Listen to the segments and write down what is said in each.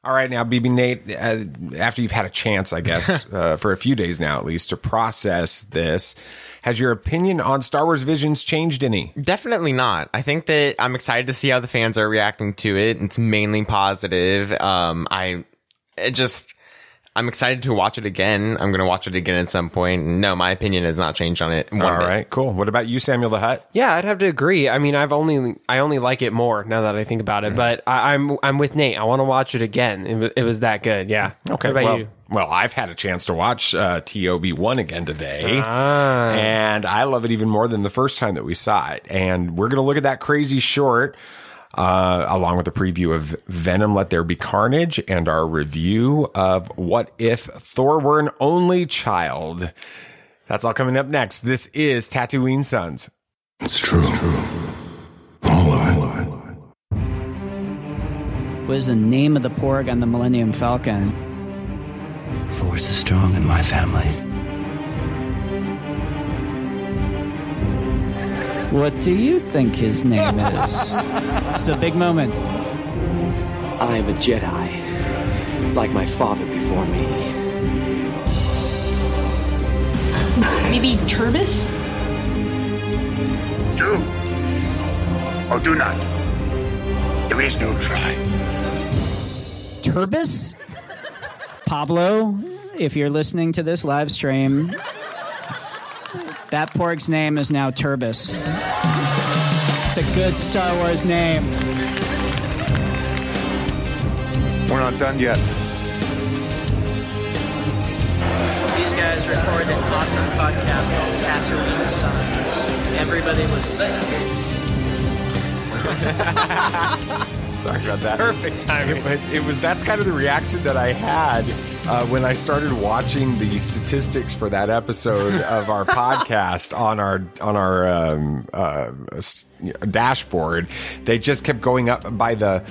All right, now, BB Nate, after you've had a chance, I guess, for a few days now at least, to process this, has your opinion on Star Wars Visions changed any? Definitely not. I think that I'm excited to see how the fans are reacting to it. It's mainly positive. I'm excited to watch it again. I'm going to watch it again at some point. No, my opinion has not changed on it one bit. All right, cool. What about you, Samuel the Hutt? Yeah, I'd have to agree. I mean, I only like it more now that I think about it, but I'm with Nate. I want to watch it again. It was that good. Yeah. Okay. What about you? Well, I've had a chance to watch TO-B1 again today, and I love it even more than the first time that we saw it. And we're going to look at that crazy short, along with a preview of Venom, Let There Be Carnage, and our review of What If Thor Were an Only Child. That's all coming up next. This is Tatooine Sons. It's true. All of it. What is the name of the porg on the Millennium Falcon? Force is strong in my family. What do you think his name is? It's a big moment. I am a Jedi, like my father before me. Maybe Turbis? Do or do not. There is no try. Turbis? Pablo, if you're listening to this live stream, that porg's name is now Turbis. It's a good Star Wars name. We're not done yet. These guys record an awesome podcast called Tatooine Sons. Everybody listen to it. Sorry about that. Perfect timing. That's kind of the reaction that I had when I started watching the statistics for that episode of our podcast on our dashboard. They just kept going up by the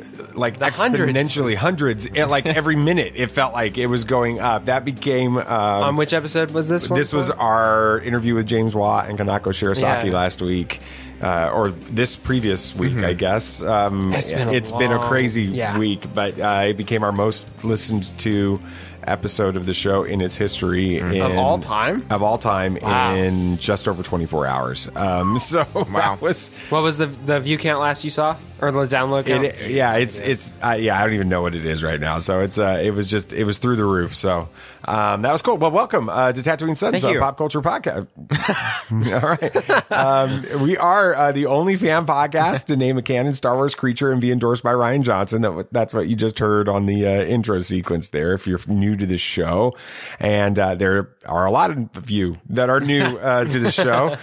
exponentially hundreds. Like every minute, it felt like it was going up. That became on which episode was this one? This was our interview with James Watt and Kanako Shirasaki last week. Or this previous week, I guess. It's been a crazy week, but it became our most listened to episode of the show in its history. Of all time? Of all time in just over 24 hours. That was... What was the view count last you saw? Or the download count? I don't even know what it is right now. So it was through the roof. So that was cool. Well, welcome to Tatooine Sons, a pop culture podcast. All right. We are the only fan podcast to name a canon Star Wars creature and be endorsed by Rian Johnson. That's what you just heard on the intro sequence there, if you're new to this show. And there are a lot of you that are new to the show.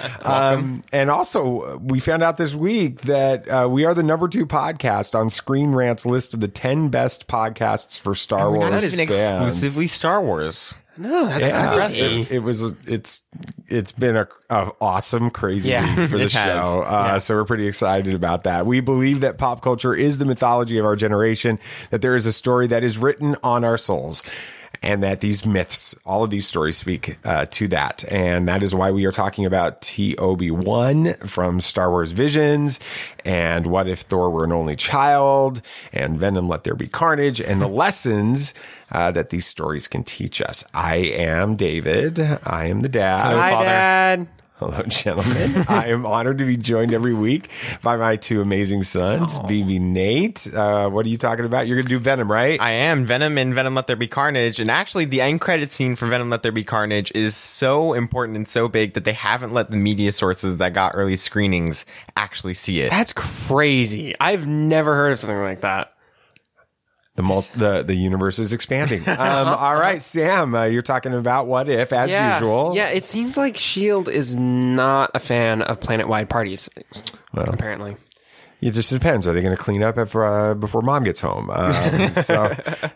And also, we found out this week that we are the number 2 podcast on Screen Rant's list of the 10 best podcasts for Star Wars fans. Exclusively Star Wars. No, that's impressive. It's been a awesome, crazy week for the show. So we're pretty excited about that. We believe that pop culture is the mythology of our generation, that there is a story that is written on our souls, and that these myths, all of these stories speak to that. And that is why we are talking about TO-B1 from Star Wars Visions, and What If Thor Were an Only Child, and Venom, Let There Be Carnage, and the lessons that these stories can teach us. I am David. I am the dad. Hi, Father. Dad. Hello, gentlemen. I am honored to be joined every week by my 2 amazing sons, BB Nate. What are you talking about? You're going to do Venom, right? I am. Venom and Venom Let There Be Carnage. And actually, the end credit scene for Venom Let There Be Carnage is so important and so big that they haven't let the media sources that got early screenings actually see it. That's crazy. I've never heard of something like that. The universe is expanding. All right, Sam, you're talking about What If, as usual. Yeah, it seems like S.H.I.E.L.D. is not a fan of planet-wide parties, apparently. It just depends. Are they going to clean up before Mom gets home? What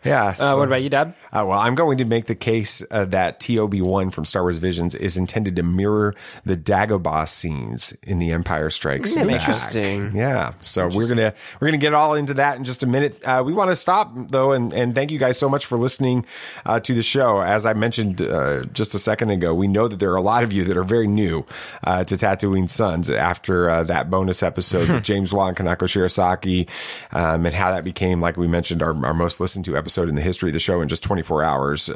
about you, Dad? Well, I'm going to make the case that TO-B1 from Star Wars Visions is intended to mirror the Dagobah scenes in The Empire Strikes Back. Interesting. Yeah. So we're gonna get all into that in just a minute. We want to stop though, and thank you guys so much for listening to the show. As I mentioned just a second ago, we know that there are a lot of you that are very new to Tatooine Sons after that bonus episode with James Wan, Kanako Shirasaki, and how that became, like we mentioned, our most listened to episode in the history of the show in just 24 hours.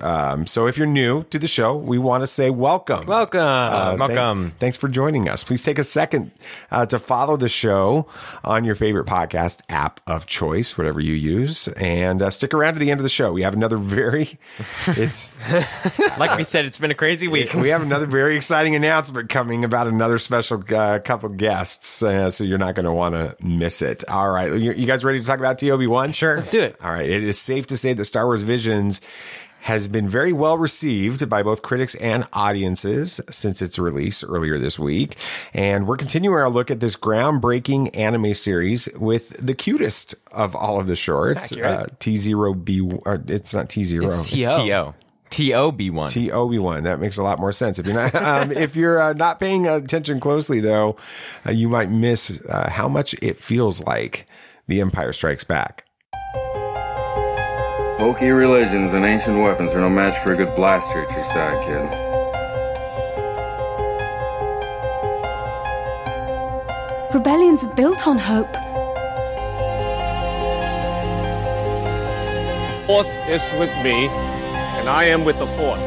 So if you're new to the show, we want to say welcome. Welcome. Thanks for joining us. Please take a second to follow the show on your favorite podcast app of choice, whatever you use, and stick around to the end of the show. We have another it's like we said, it's been a crazy week. We have another very exciting announcement coming about another special couple guests, so you're not going to want to miss it. All right. You guys ready to talk about TO-B1? Sure. Let's do it. All right. It is safe to say that Star Wars Visions has been very well received by both critics and audiences since its release earlier this week. And we're continuing our look at this groundbreaking anime series with the cutest of all of the shorts. T0B, it's not T0. It's TO. TO-B1. TO-B1. That makes a lot more sense. If you're not paying attention closely, though, you might miss how much it feels like The Empire Strikes Back. Bulky religions and ancient weapons are no match for a good blaster at your side, kid. Rebellions are built on hope. Force is with me, and I am with the Force.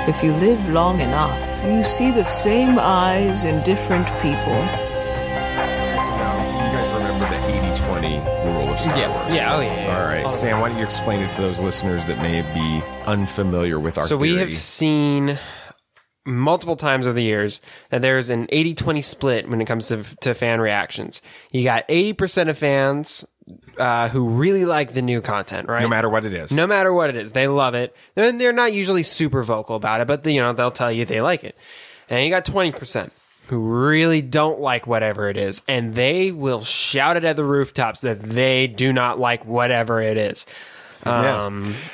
If you live long enough, you see the same eyes in different people. Rule of Star Wars. Yeah. All right. Sam, why don't you explain it to those listeners that may be unfamiliar with our theory? We have seen multiple times over the years that there's an 80-20 split when it comes to fan reactions. You got 80% of fans who really like the new content, right? No matter what it is. No matter what it is. They love it. And they're not usually super vocal about it, but they'll tell you they like it. And you got 20% who really don't like whatever it is, and they will shout it at the rooftops that they do not like whatever it is.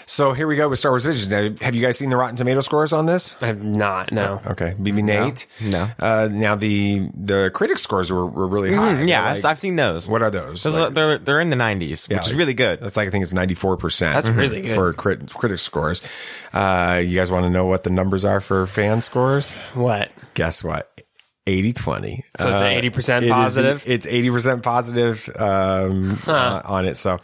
So here we go with Star Wars Visions. Now, have you guys seen the Rotten Tomato scores on this? I have not, no. Okay. BB Nate? No. Now, the critic scores were really high. Yeah, I've seen those. What are those? They're in the 90s, which is really good. That's I think it's 94%. That's really good. For critic scores. You guys want to know what the numbers are for fan scores? What? Guess what? 80-20. So it's 80% positive? It's 80% positive on it. So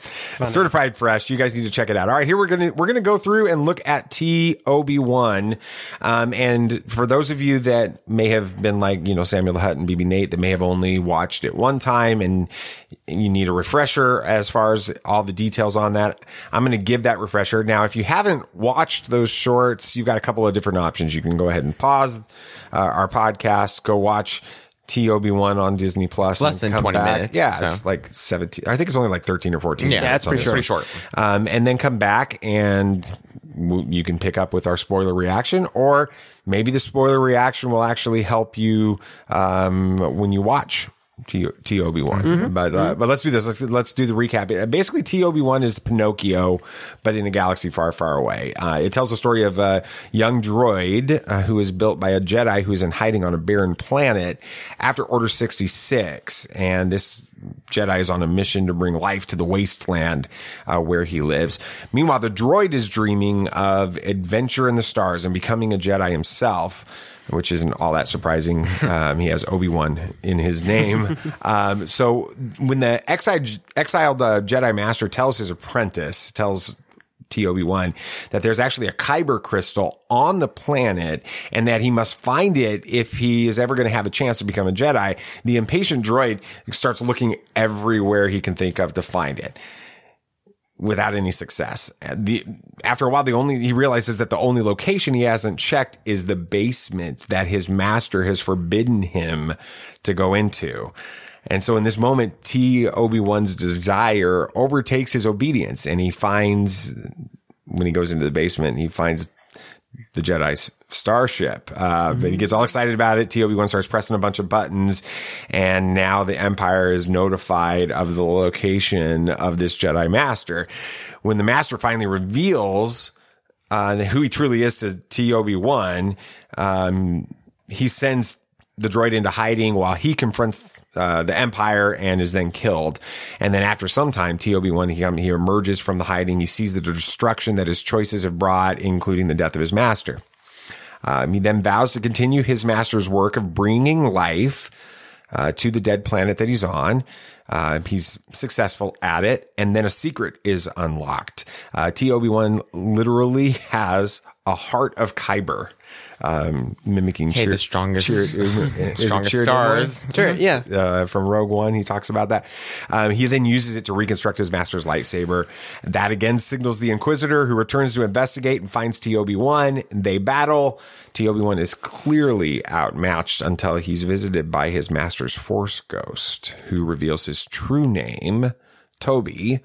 certified fresh. You guys need to check it out. All right, here we're gonna go through and look at TO-B1. And for those of you that may have been like, Samuel the Hutt and BB Nate that may have only watched it one time and you need a refresher as far as all the details on that, I'm going to give that refresher. Now, if you haven't watched those shorts, you've got a couple of different options. You can go ahead and pause our podcast, go watch TO-B1 on Disney Plus. Less than 20 minutes. Yeah, so. It's like 17. I think it's only like 13 or 14. Yeah, that's pretty short. And then come back and you can pick up with our spoiler reaction, or maybe the spoiler reaction will actually help you when you watch TO-B1. But let's do this. Let's do the recap. Basically, TO-B1 is Pinocchio, but in a galaxy far, far away. It tells the story of a young droid who is built by a Jedi who is in hiding on a barren planet after Order 66. And this Jedi is on a mission to bring life to the wasteland where he lives. Meanwhile, the droid is dreaming of adventure in the stars and becoming a Jedi himself, which isn't all that surprising. He has Obi-Wan in his name. So when the exiled Jedi Master tells his apprentice, tells TO-B1 that there's actually a Kyber crystal on the planet and that he must find it if he is ever going to have a chance to become a Jedi, the impatient droid starts looking everywhere he can think of to find it, without any success. After a while, he realizes that the only location he hasn't checked is the basement that his master has forbidden him to go into. And so in this moment, TO-B1's desire overtakes his obedience, and he finds, when he goes into the basement, he finds the Jedi's starship. But he gets all excited about it. TO-B1 starts pressing a bunch of buttons, and now the Empire is notified of the location of this Jedi Master. When the Master finally reveals who he truly is to TO-B1, he sends the droid into hiding while he confronts the Empire and is then killed. And then after some time, TO-B1, he emerges from the hiding. He sees the destruction that his choices have brought, including the death of his master. He then vows to continue his master's work of bringing life to the dead planet that he's on. He's successful at it, and then a secret is unlocked. TO-B1 literally has a heart of Kyber, mimicking the strongest stars. Sure, yeah. From Rogue One, he talks about that. He then uses it to reconstruct his master's lightsaber. That again signals the Inquisitor, who returns to investigate and finds TO-B1. They battle. TO-B1 is clearly outmatched until he's visited by his master's Force ghost, who reveals his true name, Toby,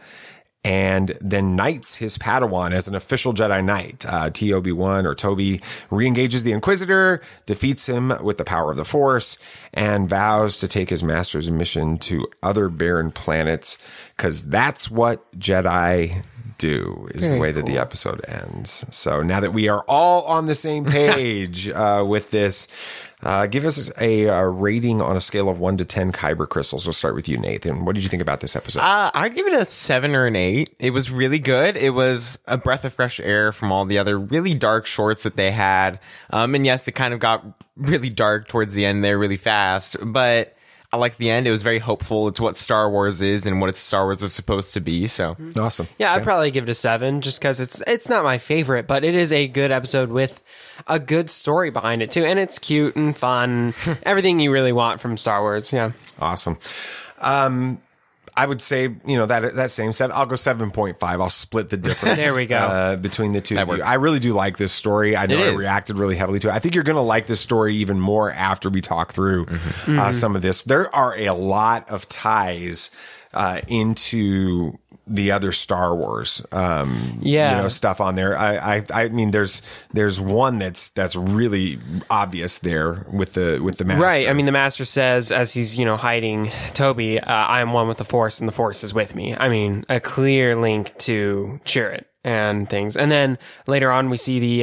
and then knights his Padawan as an official Jedi Knight. TO-B1 or Toby re-engages the Inquisitor, defeats him with the power of the Force, and vows to take his master's mission to other barren planets, because that's what Jedi do, is the way that the episode ends. So now that we are all on the same page with this, give us a rating on a scale of 1 to 10 Kyber crystals. We'll start with you, Nathan. What did you think about this episode? I'd give it a 7 or an 8. It was really good. It was a breath of fresh air from all the other really dark shorts that they had. And yes, it kind of got really dark towards the end there really fast, but I like the end. It was very hopeful. It's what Star Wars is and what Star Wars is supposed to be. So awesome. Yeah, I'd probably give it a 7 just because it's not my favorite, but it is a good episode with a good story behind it too. And it's cute and fun. Everything you really want from Star Wars. Yeah. Awesome. I would say, that same 7. I'll go 7.5. I'll split the difference. There we go. Between the two of you. I really do like this story. I know I reacted really heavily to it. I think you're going to like this story even more after we talk through some of this. There are a lot of ties into the other Star Wars, stuff on there. I mean, there's one that's really obvious there with the master. Right. I mean, the master says as he's, hiding Toby, I am one with the Force and the Force is with me. I mean, a clear link to Chirrut and things. And then later on, we see the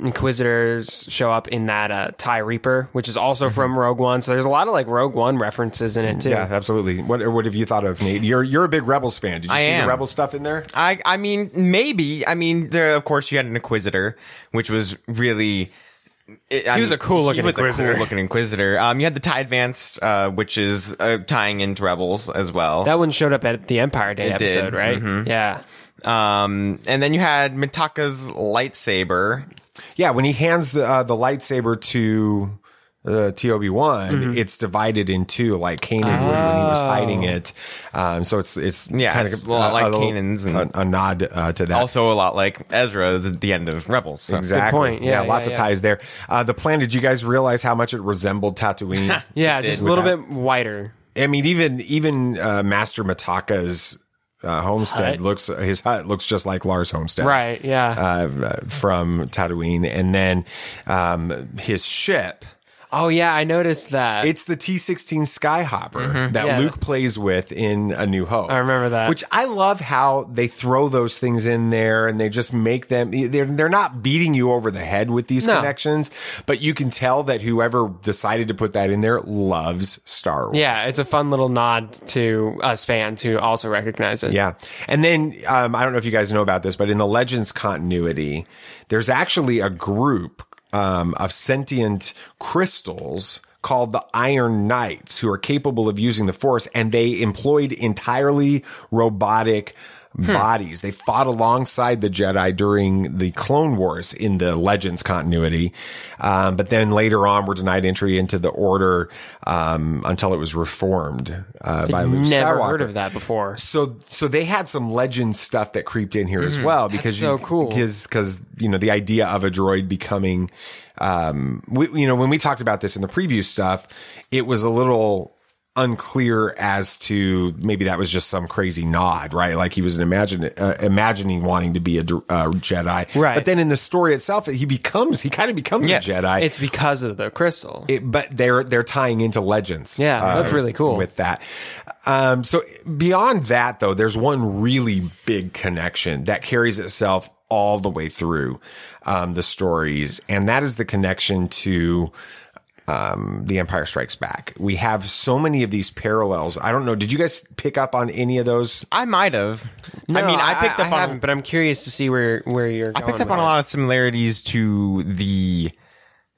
Inquisitors show up in that TIE Reaper, which is also from Rogue One. So there's a lot of Rogue One references in it too. Yeah, absolutely. What have you thought of, Nate? You're a big Rebels fan. Did you see the Rebel stuff in there? I mean, maybe. I mean, there, of course, you had an Inquisitor, which was really... He was a cool looking Inquisitor. You had the TIE Advanced, which is tying into Rebels as well. That one showed up at the Empire Day episode, right? Mm-hmm. Yeah. And then you had Mitaka's lightsaber. Yeah, when he hands the lightsaber to TO-B1, it's divided in two, like Kanan would when he was hiding it. So it's kind of a lot like Kanan's, and a nod to that. Also a lot like Ezra's at the end of Rebels. So. Exactly. Good point. Yeah, lots of ties there. The plan. Did you guys realize how much it resembled Tatooine? Yeah, just a little bit whiter. I mean, even Master Mitaka's homestead his hut looks just like Lars' homestead, right? Yeah, from Tatooine, and then his ship. Oh yeah, I noticed that. It's the T-16 Skyhopper that Luke plays with in A New Hope. I remember that. Which I love how they throw those things in there and they just make them. They're not beating you over the head with these connections, but you can tell that whoever decided to put that in there loves Star Wars. Yeah, it's a fun little nod to us fans who also recognize it. Yeah, and then I don't know if you guys know about this, but in the Legends continuity, there's actually a group of sentient crystals called the Iron Knights who are capable of using the Force, and they employed entirely robotic bodies. They fought alongside the Jedi during the Clone Wars in the Legends continuity, but then later on were denied entry into the Order until it was reformed by Luke Skywalker. Never heard of that before. So they had some Legends stuff that creeped in here as well, because that's so cool. Because the idea of a droid becoming, when we talked about this in the preview stuff, it was a little unclear as to maybe that was just some crazy nod, right? Like he was imagining wanting to be a Jedi, right? But then in the story itself, he kind of becomes a Jedi. It's because of the crystal. But they're tying into Legends. Yeah, that's really cool with that. So beyond that, though, there's one really big connection that carries itself all the way through the stories, and that is the connection to The Empire Strikes Back. We have so many of these parallels. I don't know. Did you guys pick up on any of those? I might have. No, I mean, I picked up on, but I'm curious to see where you're going. I picked up on a lot of similarities to the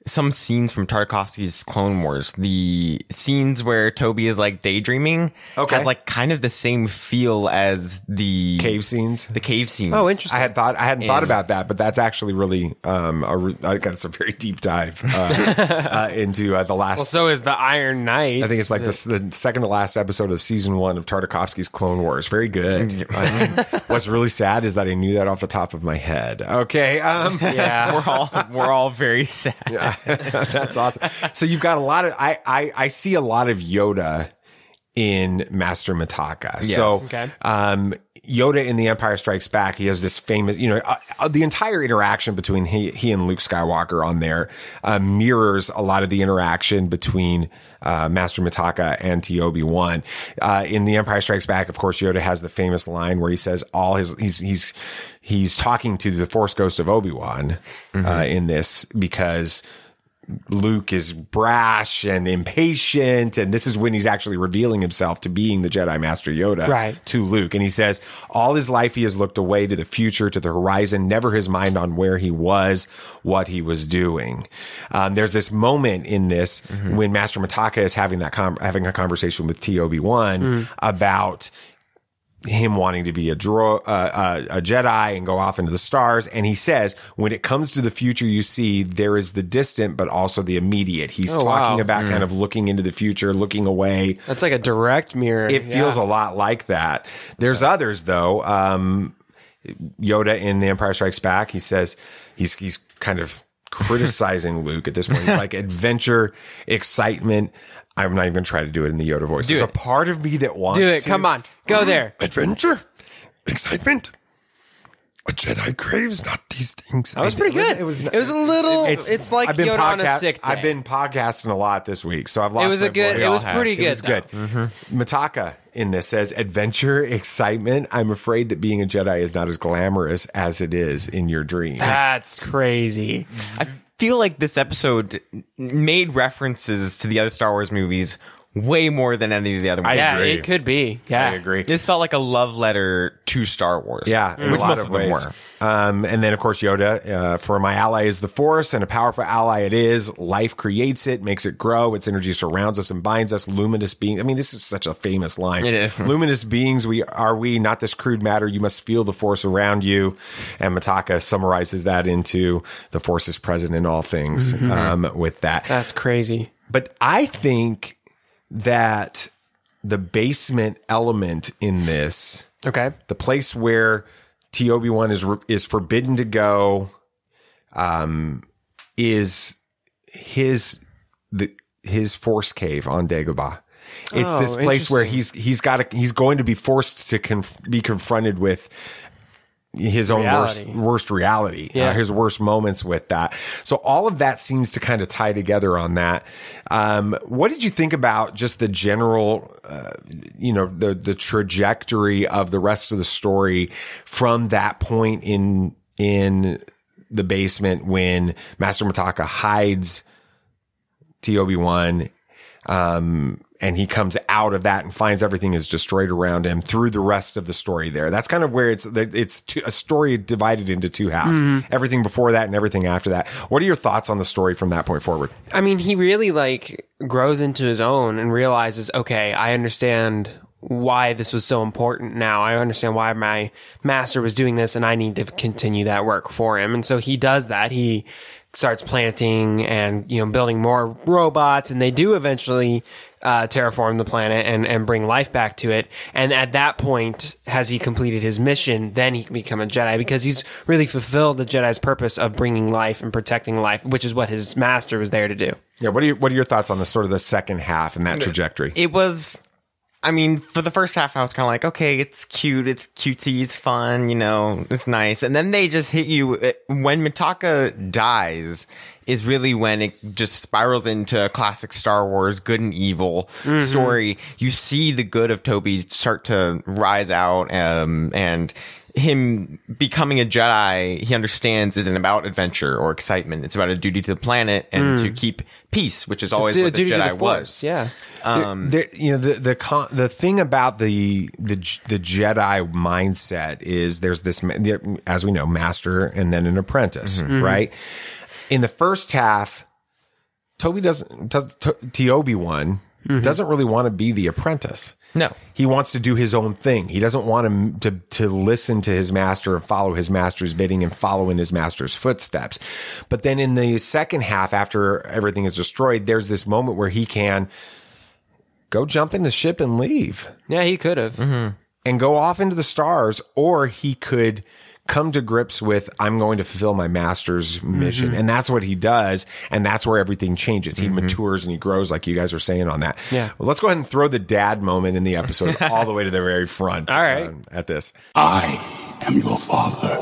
some scenes from Tartakovsky's Clone Wars. The scenes where Toby is like daydreaming has like kind of the same feel as the cave scenes. The cave scenes. Oh, interesting. I hadn't thought about that, but that's actually really that's a very deep dive into the last. Well, so is the Iron Knight. I think it's like the second to last episode of season 1 of Tartakovsky's Clone Wars. Very good. What's really sad is that I knew that off the top of my head. Okay. Yeah. We're all very sad. Yeah. That's awesome. So you've got a lot of I see a lot of Yoda in Master Mitaka. Yes. So Okay. Yoda in The Empire Strikes Back, he has this famous, the entire interaction between he and Luke Skywalker on there mirrors a lot of the interaction between Master Mitaka and TO-B1. In The Empire Strikes Back, of course, Yoda has the famous line where he says he's talking to the Force Ghost of Obi-Wan in this because Luke is brash and impatient, and this is when he's actually revealing himself to being the Jedi Master Yoda to Luke. And he says, all his life he has looked away to the future, to the horizon, never his mind on where he was, what he was doing. There's this moment in this when Master Mitaka is having a conversation with TO-B1 about him wanting to be a Jedi and go off into the stars. And he says, when it comes to the future, you see there is the distant, but also the immediate. He's talking about kind of looking into the future, looking away. That's like a direct mirror. It feels a lot like that. There's others though. Yoda in The Empire Strikes Back, he says he's kind of criticizing Luke at this point. He's like adventure, excitement. I'm not even going to try to do it in the Yoda voice. There's a part of me that wants to. Do it. Come on. Go there. Adventure, excitement. A Jedi craves not these things. That was pretty good. It was a little. It's like Yoda on a sick day. I've been podcasting a lot this week, so I've lost. It was pretty good. It was good. Mitaka in this says adventure, excitement. I'm afraid that being a Jedi is not as glamorous as it is in your dreams. That's crazy. I feel like this episode made references to the other Star Wars movies way more than any of the other movies. Yeah, it could be. Yeah, I agree. This felt like a love letter to Star Wars. Yeah, in which a lot most of of them ways. were. And then, of course, Yoda, for my ally is the Force, and a powerful ally it is. Life creates it, makes it grow. Its energy surrounds us and binds us. Luminous beings. I mean, this is such a famous line. It is. Luminous beings, we, not this crude matter. You must feel the Force around you. And Mitaka summarizes that into the Force is present in all things with that. That's crazy. But I think that the basement element in this, the place where TO-B1 is forbidden to go, is his Force cave on Dagobah. It's this place where he's going to be forced to be confronted with his own worst reality, his worst moments with that. So all of that seems to kind of tie together on that. What did you think about just the general, the trajectory of the rest of the story from that point in the basement when Master Mitaka hides TO-B1, and he comes out of that and finds everything is destroyed around him through the rest of the story there. That's kind of where it's a story divided into two halves. Everything before that and everything after that. What are your thoughts on the story from that point forward? I mean, he really grows into his own and realizes, okay, I understand why this was so important now. I understand why my master was doing this and I need to continue that work for him. And so he does that. He starts planting and, building more robots, and they do eventually terraform the planet and bring life back to it. And at that point, has he completed his mission, then he can become a Jedi, because he's really fulfilled the Jedi's purpose of bringing life and protecting life, which is what his master was there to do. Yeah. What are your thoughts on the sort of the second half and that trajectory? It was, I mean, for the first half, I was kind of like, okay, it's cute, it's cutesy, it's fun, it's nice. And then they just hit you when Mitaka dies is really when it just spirals into a classic Star Wars good and evil story. You see the good of Toby start to rise out, and him becoming a Jedi, he understands, isn't about adventure or excitement. It's about a duty to the planet and to keep peace, which is always what the Jedi was. Yeah. The thing about the Jedi mindset is there's this, as we know, master and then an apprentice, right? In the first half, TO-B1 doesn't really want to be the apprentice. No. He wants to do his own thing. He doesn't want him to listen to his master and follow his master's bidding and follow in his master's footsteps. But then in the second half, after everything is destroyed, there's this moment where he can go jump in the ship and leave. Yeah, he could have. Mm-hmm. And go off into the stars, or he could come to grips with, I'm going to fulfill my master's mission. And that's what he does. And that's where everything changes. He matures and he grows, like you guys are saying on that. Yeah. Well, let's go ahead and throw the dad moment in the episode all the way to the very front. All right. At this. I am your father.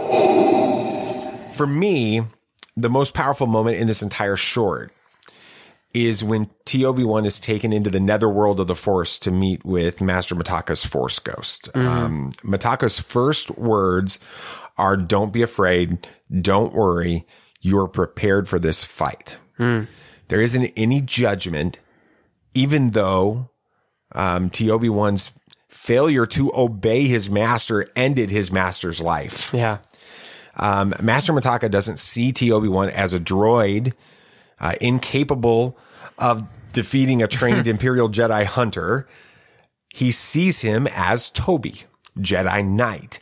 For me, the most powerful moment in this entire short is when TO-B1 is taken into the netherworld of the Force to meet with Master Mataka's Force Ghost. Mataka's first words are, don't be afraid, don't worry, you're prepared for this fight. There isn't any judgment, even though TO-B1's failure to obey his master ended his master's life. Yeah. Master Mataka doesn't see TO-B1 as a droid, incapable of defeating a trained Imperial Jedi hunter. He sees him as TO-B, Jedi Knight.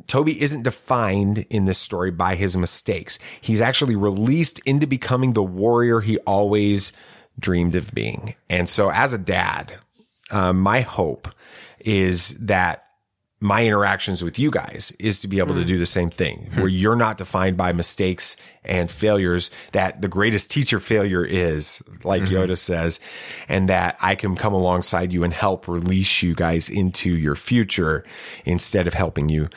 TO-B isn't defined in this story by his mistakes. He's actually released into becoming the warrior he always dreamed of being. And so as a dad, my hope is that my interactions with you guys is to be able to do the same thing, where you're not defined by mistakes and failures, that the greatest teacher failure is, like Yoda says, and that I can come alongside you and help release you guys into your future instead of helping you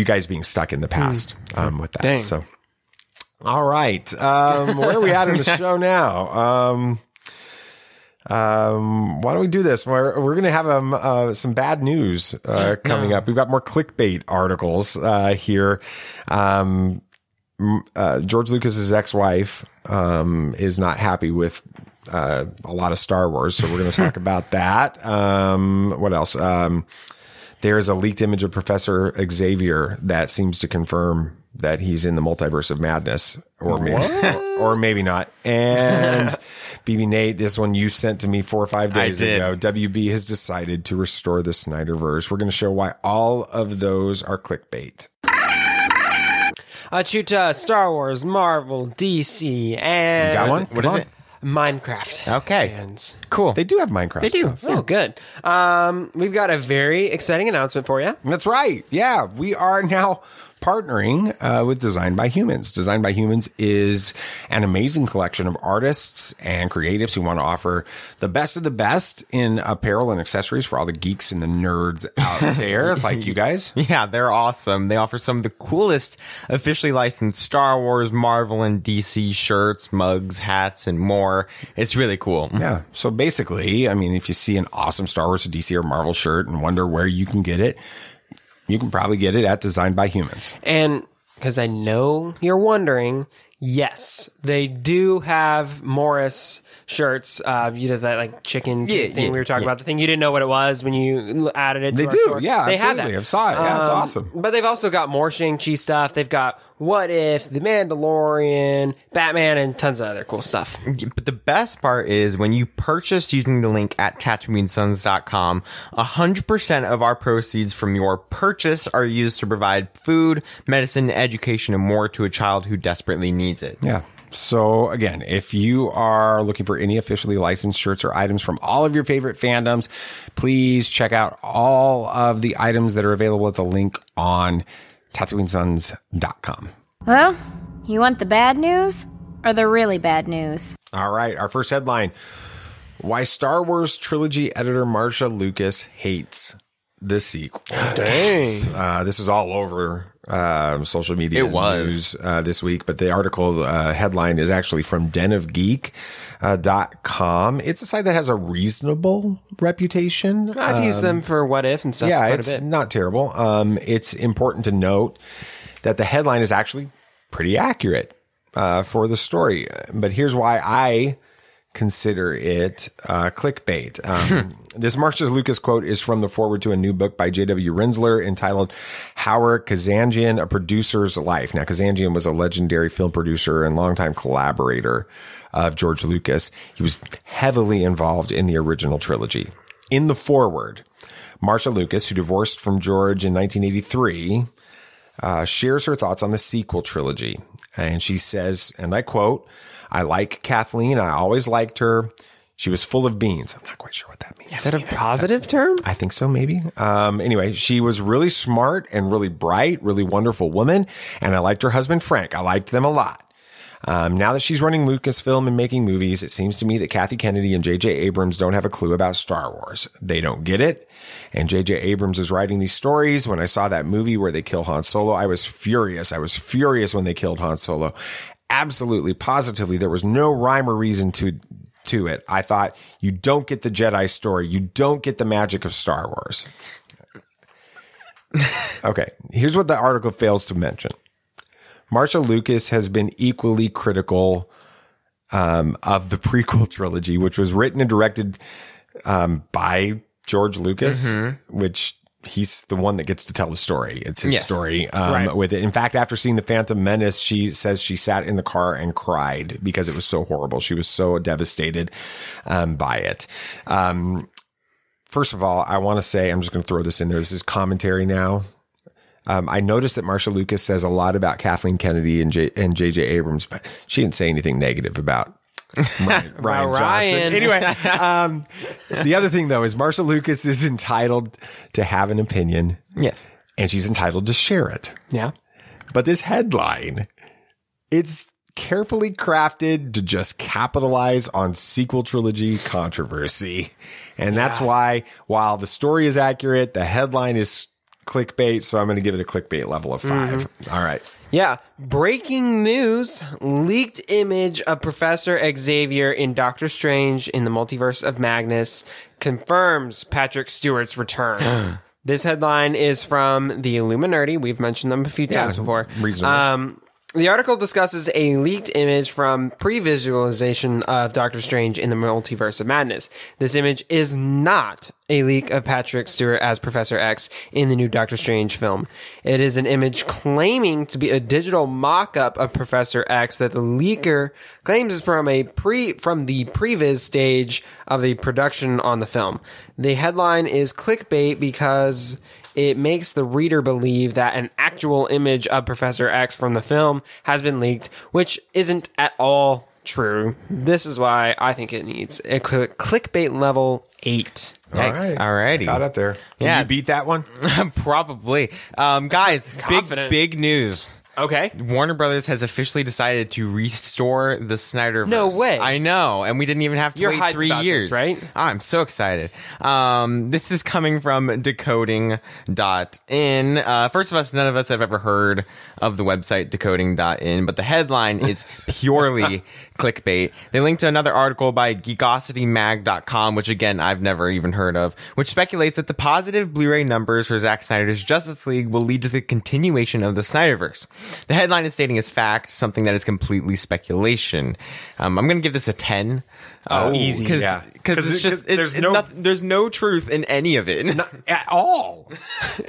guys being stuck in the past with that. Dang. So, all right. Where are we at in the show now? Why don't we do this? We're going to have some bad news coming up. We've got more clickbait articles here. George Lucas's ex-wife is not happy with a lot of Star Wars, so we're going to talk about that. What else? There's a leaked image of Professor Xavier that seems to confirm that he's in the multiverse of madness, or maybe not. And BB Nate, this one you sent to me 4 or 5 days ago. WB has decided to restore the Snyderverse. We're going to show why all of those are clickbait. Shoot, Star Wars, Marvel, DC, and... You got one? What is it? Minecraft. Okay. Fans. Cool. They do have Minecraft. They do. Oh, good. We've got a very exciting announcement for you. That's right. Yeah, we are now partnering with Design by Humans. Design by Humans is an amazing collection of artists and creatives who want to offer the best of the best in apparel and accessories for all the geeks and the nerds out there, like you guys. Yeah, they're awesome. They offer some of the coolest officially licensed Star Wars, Marvel, and DC shirts, mugs, hats, and more. It's really cool. Yeah. So basically, I mean, if you see an awesome Star Wars or DC or Marvel shirt and wonder where you can get it, you can probably get it at Design by Humans. And because I know you're wondering, yes, they do have Morris shirts. You know, that like chicken thing we were talking about, the thing you didn't know what it was when you added it to our store. Yeah, they absolutely. have that. I saw it. Yeah, it's awesome. But they've also got more Shang-Chi stuff. They've got What If, The Mandalorian, Batman, and tons of other cool stuff. But the best part is when you purchase using the link at TatooineSons.com, 100% of our proceeds from your purchase are used to provide food, medicine, education, and more to a child who desperately needs it. Yeah. So again, if you are looking for any officially licensed shirts or items from all of your favorite fandoms, please check out all of the items that are available at the link on TatooineSons.com. Well, you want the bad news or the really bad news? All right. Our first headline: why Star Wars trilogy editor Marsha Lucas hates the sequel. Dang. This is all over social media news this week, but the article headline is actually from denofgeek.com. It's a site that has a reasonable reputation. I've used them for What If and stuff. Yeah, quite it's a bit. not terrible. It's important to note that the headline is actually pretty accurate for the story. But here's why I consider it clickbait. This Marcia Lucas quote is from the foreword to a new book by J.W. Rinsler entitled Howard Kazanjian, A Producer's Life. Now, Kazanjian was a legendary film producer and longtime collaborator of George Lucas. He was heavily involved in the original trilogy. In the foreword, Marcia Lucas, who divorced from George in 1983, shares her thoughts on the sequel trilogy. And she says, and I quote, "I like Kathleen. I always liked her. She was full of beans." I'm not quite sure what that means. Is that a positive term? I think so, maybe. Anyway, she was really smart and really bright, really wonderful woman. And I liked her husband, Frank. I liked them a lot. Now that she's running Lucasfilm and making movies, it seems to me that Kathy Kennedy and J.J. Abrams don't have a clue about Star Wars. They don't get it. And J.J. Abrams is writing these stories. When I saw that movie where they kill Han Solo, I was furious. I was furious when they killed Han Solo. Absolutely, positively, there was no rhyme or reason to it. I thought, you don't get the Jedi story. You don't get the magic of Star Wars. Okay, here's what the article fails to mention. Marcia Lucas has been equally critical of the prequel trilogy, which was written and directed by George Lucas, which he's the one that gets to tell the story. It's his story with it. In fact, after seeing The Phantom Menace, she says she sat in the car and cried because it was so horrible. She was so devastated by it. First of all, I want to say, I'm just going to throw this in there. This is commentary now. I noticed that Marcia Lucas says a lot about Kathleen Kennedy and J.J. Abrams, but she didn't say anything negative about Ryan Johnson. Anyway, the other thing, though, is Marcia Lucas is entitled to have an opinion. Yes. And she's entitled to share it. Yeah. But this headline, it's carefully crafted to just capitalize on sequel trilogy controversy. And that's why, while the story is accurate, the headline is clickbait, so I'm going to give it a clickbait level of 5. All right. Yeah. Breaking news. Leaked image of Professor Xavier in Doctor Strange in the Multiverse of Madness confirms Patrick Stewart's return. This headline is from the Illuminati. We've mentioned them a few times before. Reasonable. The article discusses a leaked image from pre-visualization of Doctor Strange in the Multiverse of Madness. This image is not a leak of Patrick Stewart as Professor X in the new Doctor Strange film. It is an image claiming to be a digital mock-up of Professor X that the leaker claims is from the previs stage of the production on the film. The headline is clickbait because it makes the reader believe that an actual image of Professor X from the film has been leaked, which isn't at all true. This is why I think it needs a clickbait level 8. Thanks. Alrighty. Got up there. Can you beat that one? Probably. Guys, big news. Okay. Warner Brothers has officially decided to restore the Snyderverse. No way. I know. And we didn't even have to wait 3 years. This, right? I'm so excited. This is coming from decoding.in. First of us, none of us have ever heard of the website decoding.in, but the headline is purely clickbait. They link to another article by geekocitymag.com, which again, I've never even heard of, which speculates that the positive Blu-ray numbers for Zack Snyder's Justice League will lead to the continuation of the Snyderverse. The headline is stating as fact something that is completely speculation. I'm going to give this a 10. Easy. Because there's no truth in any of it. Not at all.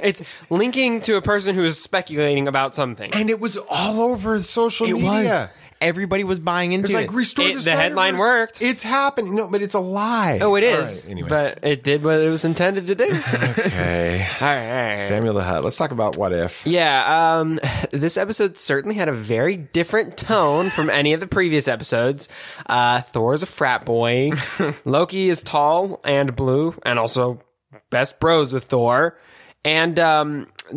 It's linking to a person who is speculating about something. And it was all over social media. Everybody was buying into it. Restore the headline worked. It's happening. No, but it's a lie. Oh, it is. Right, anyway. But it did what it was intended to do. Okay. All right. Samuel the Hutt. Let's talk about What If. Yeah. This episode certainly had a very different tone from any of the previous episodes. Thor is a frat boy. Loki is tall and blue and also best bros with Thor. And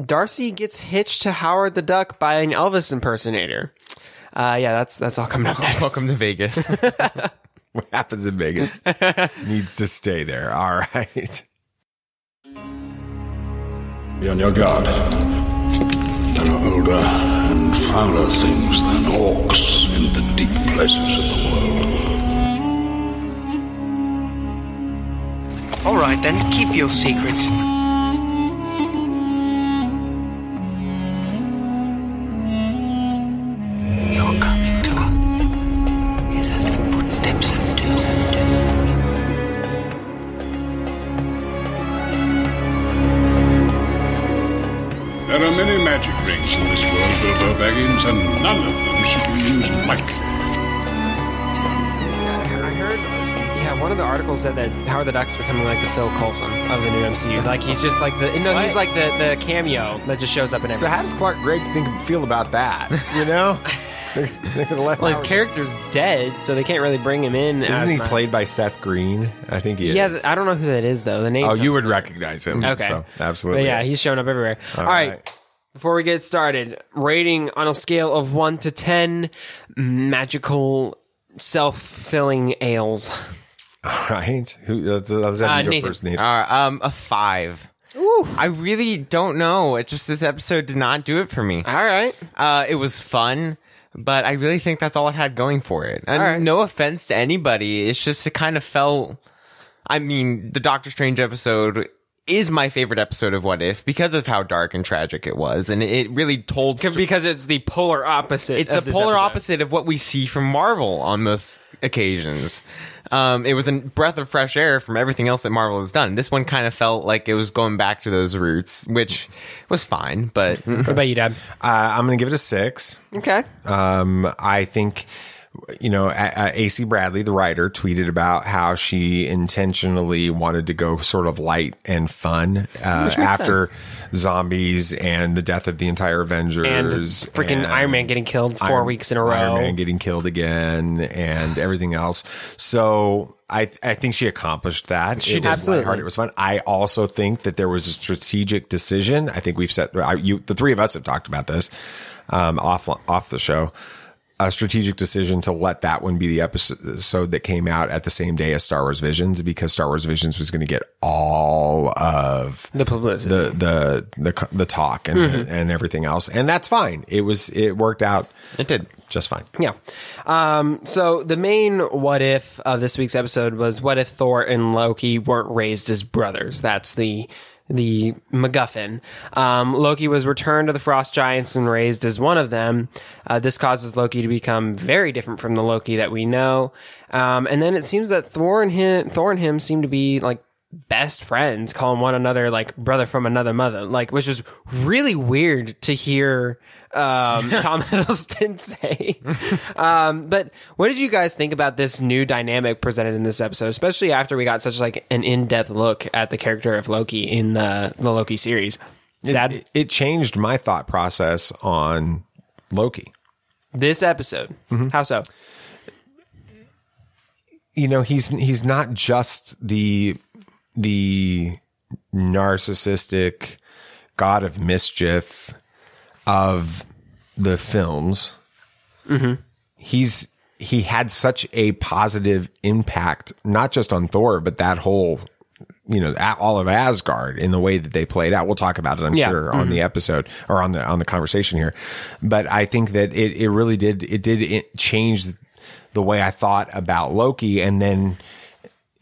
Darcy gets hitched to Howard the Duck by an Elvis impersonator. That's all coming up next. Welcome to Vegas. What happens in Vegas needs to stay there. All right. Be on your guard. There are older and fouler things than orcs in the deep places of the world. All right, then, keep your secrets. You're coming to is as the footsteps of doom. There are many magic rings in this world, Bilbo Baggins, and none of them should be used lightly. I heard, one of the articles said that Howard the Duck's becoming like the Phil Coulson of the new MCU. Like he's just like he's like the cameo that just shows up in everything. So how does Clark Gregg feel about that? You know? Well, his character's dead, so they can't really bring him in. Isn't he played by Seth Green? I think he is. Yeah, I don't know who that is, though. The name. Oh, you would recognize him. Okay. So, absolutely. But yeah, he's showing up everywhere. All right. Before we get started, rating on a scale of 1 to 10, magical self-filling ales. All right. Let's have you go first, Nathan. A 5. Ooh. I really don't know. This episode did not do it for me. All right. It was fun. But I really think that's all it had going for it. And no offense to anybody. It's just, it kind of felt... I mean, the Doctor Strange episode is my favorite episode of What If because of how dark and tragic it was. And it really told... Because it's the polar opposite. It's the polar opposite of what we see from Marvel on most occasions. It was a breath of fresh air from everything else that Marvel has done. This one kind of felt like it was going back to those roots, which was fine. But what about you, Dad? I'm going to give it a 6. Okay. I think, A.C. Bradley, the writer, tweeted about how she intentionally wanted to go sort of light and fun after zombies and the death of the entire Avengers. And freaking Iron Man getting killed 4 weeks in a row. Iron Man getting killed again and everything else. So I think she accomplished that. She did. Absolutely. It was fun. I also think that there was a strategic decision. I think we've the three of us have talked about this off the show. A strategic decision to let that one be the episode that came out at the same day as Star Wars Visions, because Star Wars Visions was going to get all of the publicity, the talk and everything else, and that's fine. It worked out. It did just fine. Yeah. So the main what if of this week's episode was what if Thor and Loki weren't raised as brothers? That's the MacGuffin. Loki was returned to the Frost Giants and raised as one of them. This causes Loki to become very different from the Loki that we know. And then it seems that Thor and him seem to be like best friends, calling one another like brother from another mother, like, which was really weird to hear Tom Hiddleston say. But what did you guys think about this new dynamic presented in this episode, especially after we got such like an in-depth look at the character of Loki in the Loki series? Dad? It changed my thought process on Loki. This episode. Mm-hmm. How so? He's not just the narcissistic god of mischief of the films. Mm-hmm. He had such a positive impact, not just on Thor, but that whole, all of Asgard in the way that they played out. We'll talk about it, I'm sure, on the episode or on the conversation here. But I think that it really did change the way I thought about Loki, and then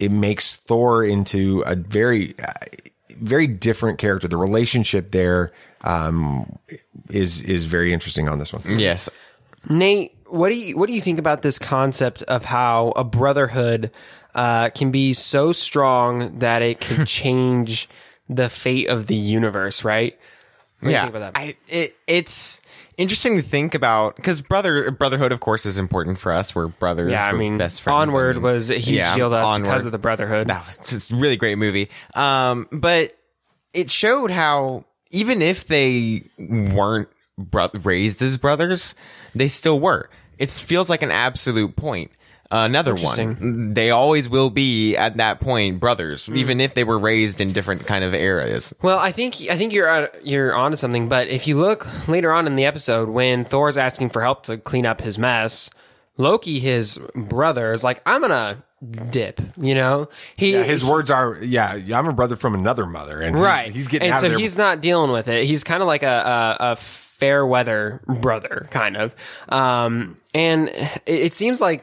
it makes Thor into a very, very different character. The relationship there is very interesting on this one. Yes, Nate, what do you think about this concept of how a brotherhood can be so strong that it could change the fate of the universe? Right? What do you think about that? It's interesting to think about, because brotherhood, of course, is important for us. We're brothers. Yeah, best friends. Onward was a huge deal to us because of the brotherhood. That was just a really great movie. But it showed how even if they weren't raised as brothers, they still were. It feels like an absolute point. Another one. They always will be at that point brothers, even if they were raised in different kind of areas. Well, I think you're onto something. But if you look later on in the episode, when Thor's asking for help to clean up his mess, Loki, his brother, is like, "I'm gonna dip." His words are, "I'm a brother from another mother," and he's getting and out so of there. He's not dealing with it. He's kind of like a fair weather brother, kind of. And it seems like,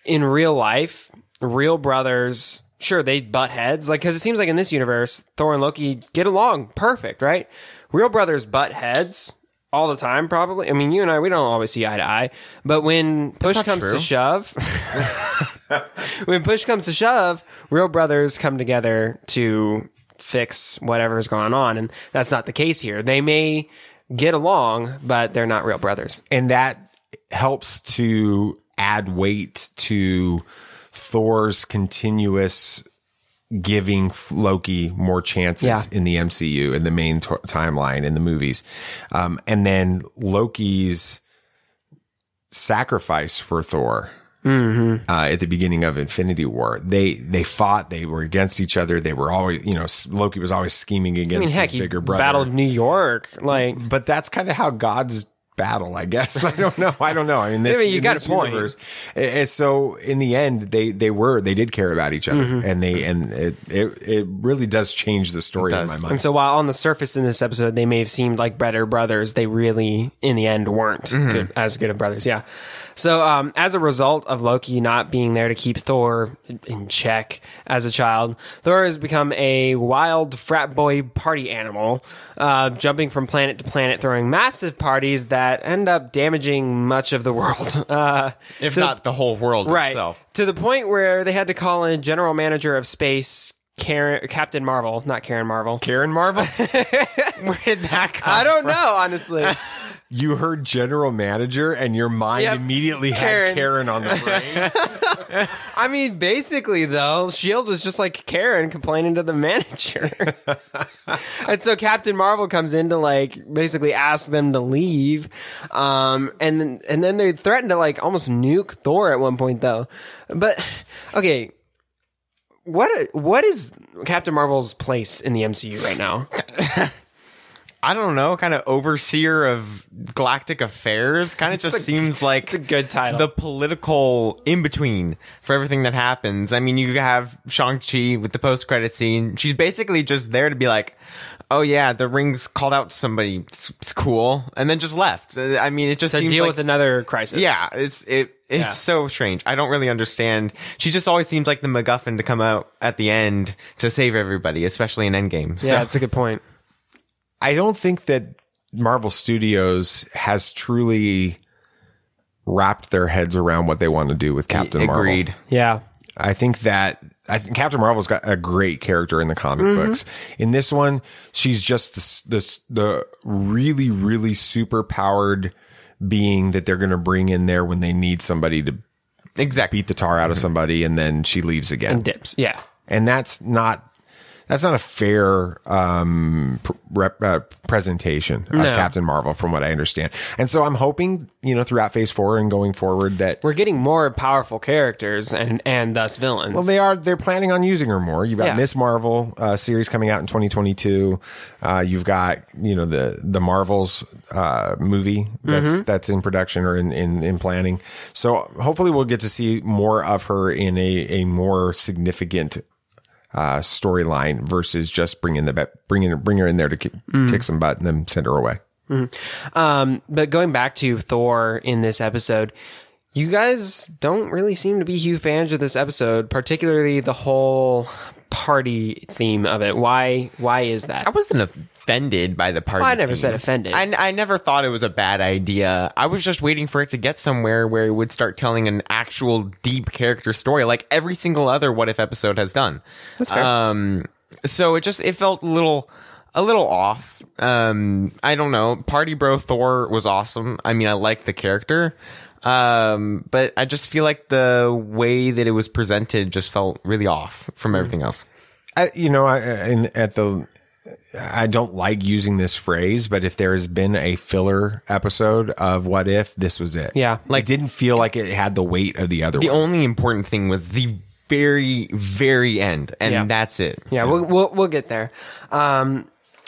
in real life, real brothers, sure, they butt heads. Like, because it seems like in this universe, Thor and Loki get along perfect, right? Real brothers butt heads all the time, probably. I mean, you and I, we don't always see eye to eye. But when push comes to shove, real brothers come together to fix whatever's going on. And that's not the case here. They may get along, but they're not real brothers. And that helps to add weight to Thor's continuous giving Loki more chances in the MCU, in the main timeline, in the movies. And then Loki's sacrifice for Thor at the beginning of Infinity War. They fought, they were against each other. They were always, Loki was always scheming against his bigger brother. Battled New York. But that's kind of how God's battle, I guess. I don't know. I mean, you got a point. Universe, so in the end, they did care about each other, and it really does change the story in my mind. And so while on the surface in this episode they may have seemed like better brothers, they really in the end weren't as good of brothers. Yeah. So as a result of Loki not being there to keep Thor in check as a child, Thor has become a wild frat boy party animal, jumping from planet to planet, throwing massive parties that end up damaging much of the world. If not the whole world itself. To the point where they had to call in General Manager of Space, Captain Marvel, not Karen Marvel. Karen Marvel? Where did that come I don't from? know, honestly. You heard General Manager and your mind immediately had Karen on the brain. I mean, basically, though, S.H.I.E.L.D. was just like Karen complaining to the manager. And so Captain Marvel comes in to basically ask them to leave. And then they threaten to almost nuke Thor at one point, though. But, okay, what is Captain Marvel's place in the MCU right now? I don't know, kind of overseer of galactic affairs. Kind of just seems like it's a good title. The political in-between for everything that happens. I mean, you have Shang-Chi with the post-credit scene. She's basically just there to be like, oh yeah, the ring's called out to somebody. It's cool. And then just left. I mean, it just seems deal like, with another crisis. Yeah, it's so strange. I don't really understand. She just always seems like the MacGuffin to come out at the end to save everybody, especially in Endgame. Yeah, that's a good point. I don't think that Marvel Studios has truly wrapped their heads around what they want to do with Captain Marvel. Agreed. Yeah. I think Captain Marvel's got a great character in the comic books. In this one, she's just the really, really super powered being that they're going to bring in there when they need somebody to beat the tar out of somebody, and then she leaves again. And dips. Yeah. And that's not a fair presentation of Captain Marvel, from what I understand. And so I'm hoping, throughout Phase 4 and going forward, that we're getting more powerful characters and thus villains. Well, they're planning on using her more. You've got Miss Marvel series coming out in 2022. You've got the Marvels movie that's in production or in planning. So hopefully we'll get to see more of her in a more significant storyline versus just bring her in there to kick some butt and then send her away. But going back to Thor in this episode, you guys don't really seem to be huge fans of this episode, particularly the whole party theme of it. Why is that? I wasn't offended by the party. Well, I never theme. said offended. I never thought it was a bad idea. I was just waiting for it to get somewhere where it would start telling an actual deep character story, like every single other What If episode has done. That's fair. So it felt a little off. I don't know. Party Bro Thor was awesome. I mean, I like the character. But I just feel like the way that it was presented just felt really off from everything else. I don't like using this phrase, but if there has been a filler episode of What If, this was it. Yeah. It didn't feel like it had the weight of the other ones. The only important thing was the very, very end, and that's it. Yeah, we'll get there.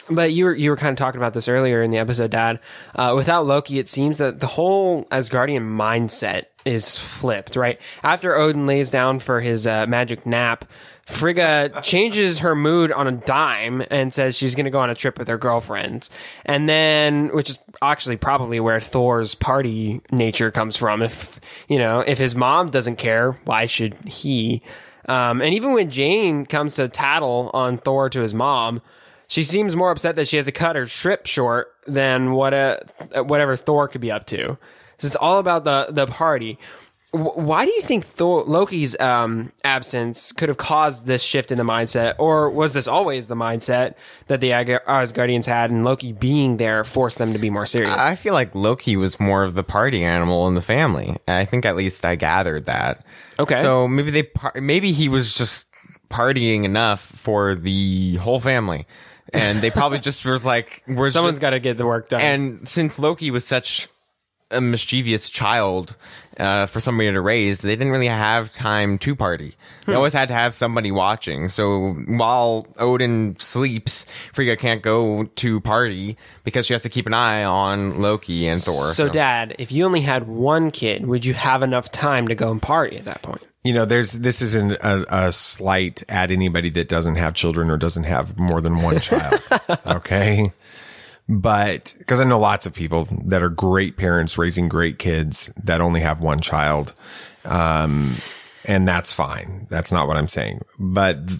But you were kind of talking about this earlier in the episode, Dad. Without Loki, it seems that the whole Asgardian mindset is flipped, right? After Odin lays down for his magic nap, Frigga changes her mood on a dime and says she's going to go on a trip with her girlfriends. And then, which is actually probably where Thor's party nature comes from. If his mom doesn't care, why should he? And even when Jane comes to tattle on Thor to his mom, she seems more upset that she has to cut her trip short than whatever Thor could be up to. So it's all about the party. Why do you think Loki's absence could have caused this shift in the mindset? Or was this always the mindset that the Asgardians had, and Loki being there forced them to be more serious? I feel like Loki was more of the party animal in the family. I think at least I gathered that. Okay. So maybe he was just partying enough for the whole family. And they probably just was like... Someone's got to get the work done. And since Loki was such a mischievous child for somebody to raise, they didn't really have time to party. They always had to have somebody watching. So while Odin sleeps, Frigga can't go to party because she has to keep an eye on Loki and Thor. So Dad, if you only had one kid, would you have enough time to go and party at that point? You know, this isn't a slight at anybody that doesn't have children or doesn't have more than one child. Okay. But because I know lots of people that are great parents raising great kids that only have one child. And that's fine. That's not what I'm saying. But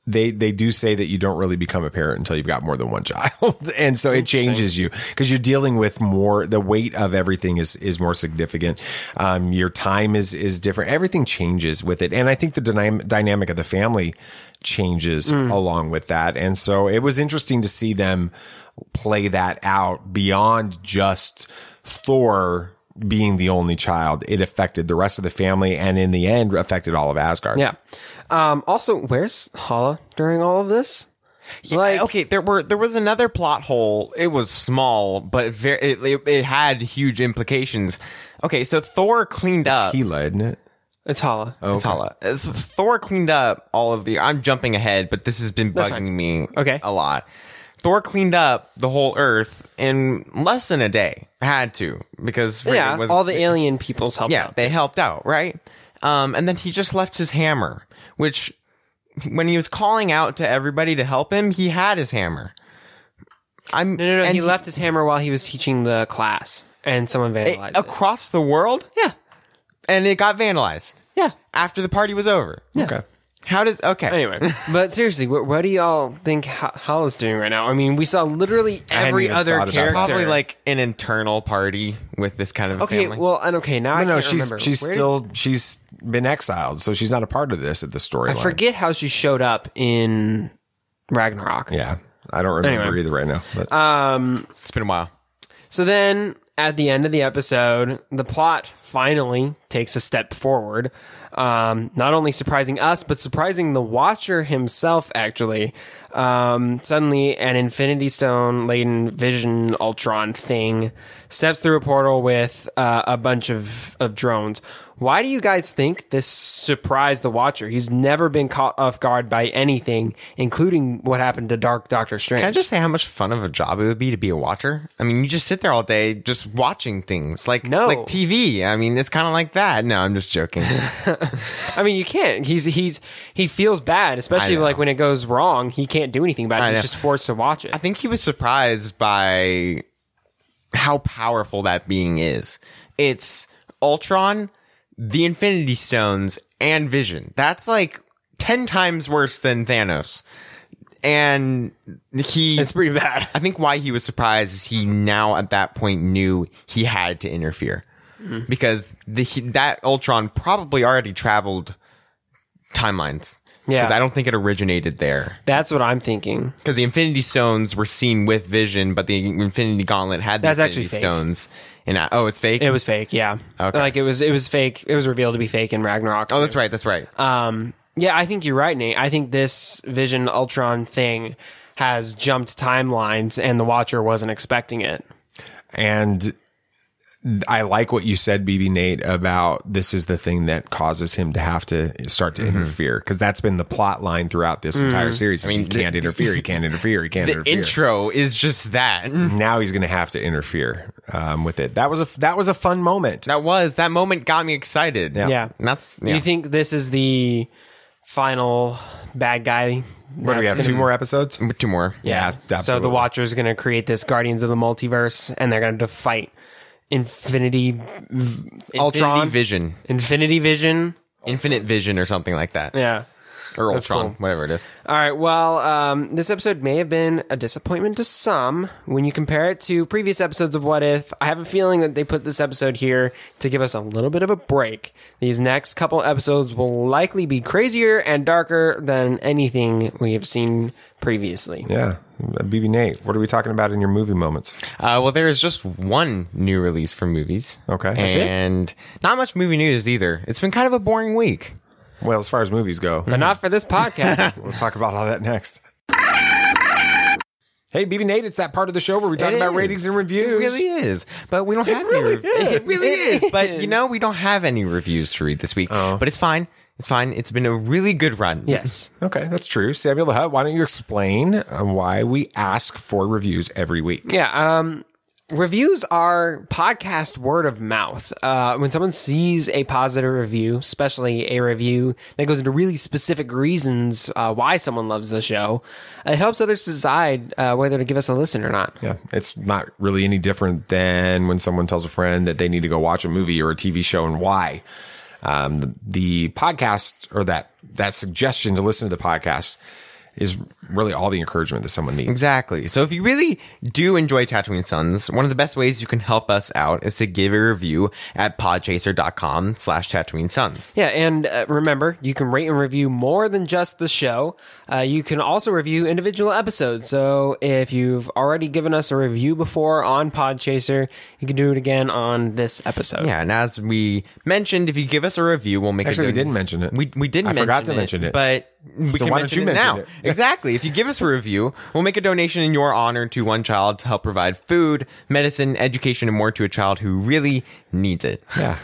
they do say that you don't really become a parent until you've got more than one child. And so it changes you because you're dealing with more, the weight of everything is more significant. Your time is different. Everything changes with it. And I think the dynamic of the family changes along with that. And so it was interesting to see them play that out beyond just Thor being the only child. It affected the rest of the family and in the end affected all of Asgard. Yeah. Also, where's Hala during all of this? Yeah, okay, there was another plot hole. It was small, but it had huge implications. Okay, so Thor cleaned up. It's Hela, isn't it? It's Hala. Oh, okay. It's Hala. So Thor cleaned up all of the... I'm jumping ahead, but this has been bugging me a lot. Thor cleaned up the whole Earth in less than a day. Had to, because all the alien peoples helped out. Yeah, they helped out, right? And then he just left his hammer, which when he was calling out to everybody to help him, he had his hammer. No. He left his hammer while he was teaching the class, and someone vandalized it. Across the world? Yeah. And it got vandalized. Yeah. After the party was over. Yeah. Okay. Anyway, but seriously, what do y'all think Hala's doing right now? I mean, we saw literally every other character. Probably like an internal party with this kind of a family. Well, and now I can't remember. She's been exiled, so she's not a part of this at the storyline. I forget how she showed up in Ragnarok. Yeah, I don't remember either right now. But. It's been a while. So then, at the end of the episode, the plot finally takes a step forward. Not only surprising us, but surprising the Watcher himself, actually. Suddenly, an Infinity Stone laden Vision Ultron thing steps through a portal with a bunch of drones. Why do you guys think this surprised the Watcher? He's never been caught off guard by anything, including what happened to Doctor Strange. Can I just say how much fun of a job it would be to be a Watcher? I mean, you just sit there all day just watching things like TV. I mean, it's kind of like that. No, I'm just joking. I mean, you can't. He feels bad, especially like when it goes wrong. He can't do anything about it. He's just forced to watch it. I think he was surprised by how powerful that being is. It's Ultron, the Infinity Stones, and Vision. That's like 10 times worse than Thanos. And it's pretty bad. I think why he was surprised is he now at that point knew he had to interfere. Mm-hmm. Because that Ultron probably already traveled timelines. Yeah. Because I don't think it originated there. That's what I'm thinking. Because the Infinity Stones were seen with Vision, but the Infinity Gauntlet had the Infinity Stones. And it's fake? It was fake, yeah. Okay. Like, it was fake. It was revealed to be fake in Ragnarok, too. Oh, that's right. Yeah, I think you're right, Nate. I think this Vision Ultron thing has jumped timelines, and the Watcher wasn't expecting it. And I like what you said, BB Nate, about this is the thing that causes him to have to start to interfere, because that's been the plot line throughout this entire series. I mean, he can't interfere. The intro is just that. Now he's going to have to interfere with it. That was a fun moment. That moment got me excited. Yeah. You think this is the final bad guy? What do we have? 2 more episodes? 2 more. Yeah. Absolutely. So the Watcher's going to create this Guardians of the Multiverse, and they're going to fight Infinity Ultron. Vision. Infinity Vision. Infinite Vision or something like that. Yeah. Or Ultron, whatever it is. All right, well, this episode may have been a disappointment to some. When you compare it to previous episodes of What If, I have a feeling that they put this episode here to give us a little bit of a break. These next couple episodes will likely be crazier and darker than anything we have seen previously. Yeah. BB Nate, what are we talking about in your movie moments? Well, there is just one new release for movies. Okay. That's it? And not much movie news either. It's been kind of a boring week. Well, as far as movies go. But not for this podcast. We'll talk about all that next. Hey, BB Nate, it's that part of the show where we talk about ratings and reviews. It really is. But we don't have any reviews. It really is. But, we don't have any reviews to read this week. Oh. But it's fine. It's fine. It's been a really good run. Yes. Okay, that's true. Samuel the Hutt, why don't you explain why we ask for reviews every week? Yeah, reviews are podcast word of mouth. When someone sees a positive review, especially a review that goes into really specific reasons why someone loves the show, it helps others decide whether to give us a listen or not. Yeah, it's not really any different than when someone tells a friend that they need to go watch a movie or a TV show and why. The podcast or that suggestion to listen to the podcast is really all the encouragement that someone needs. Exactly. So if you really do enjoy Tatooine Sons, one of the best ways you can help us out is to give a review at podchaser.com/Tatooine Sons. Yeah, and remember, you can rate and review more than just the show. You can also review individual episodes. So if you've already given us a review before on Podchaser, you can do it again on this episode. Yeah, and as we mentioned, if you give us a review, we'll make Actually, we didn't mention it. We didn't I forgot to mention it. But we so can why mention don't you it mention now. it? Exactly. If you give us a review, we'll make a donation in your honor to one child to help provide food, medicine, education, and more to a child who really needs it. Yeah.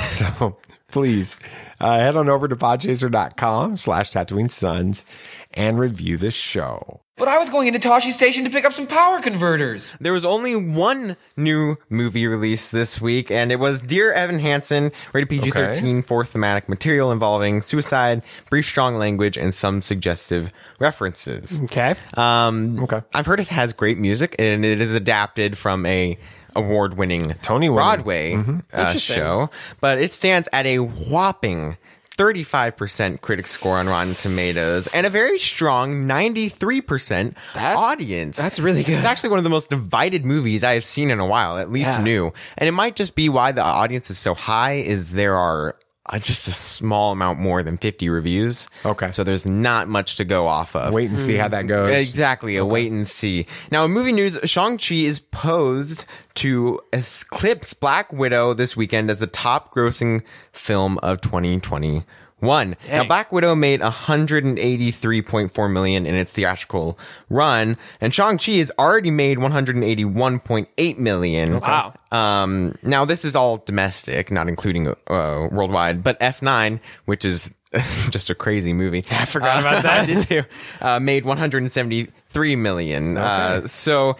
So please head on over to podchaser.com/Tatooine Sons and review this show. But I was going into Toshi Station to pick up some power converters. There was only one new movie release this week, and it was Dear Evan Hansen, rated PG-13 for thematic material involving suicide, brief strong language, and some suggestive references. Okay. I've heard it has great music, and it is adapted from a award-winning Broadway show, but it stands at a whopping 35% critic score on Rotten Tomatoes and a very strong 93% audience. That's really good. It's actually one of the most divided movies I have seen in a while, at least new. And it might just be why the audience is so high is there are just a small amount more than 50 reviews. Okay. So there's not much to go off of. Wait and see how that goes. Exactly. Wait and see. Now, in movie news, Shang-Chi is posed to eclipse Black Widow this weekend as the top grossing film of 2021. Now, Black Widow made $183.4 million in its theatrical run, and Shang-Chi has already made $181.8 million. Wow. Now, this is all domestic, not including worldwide, but F9, which is just a crazy movie. I forgot about that. I did too. Made $173 million. Okay. So...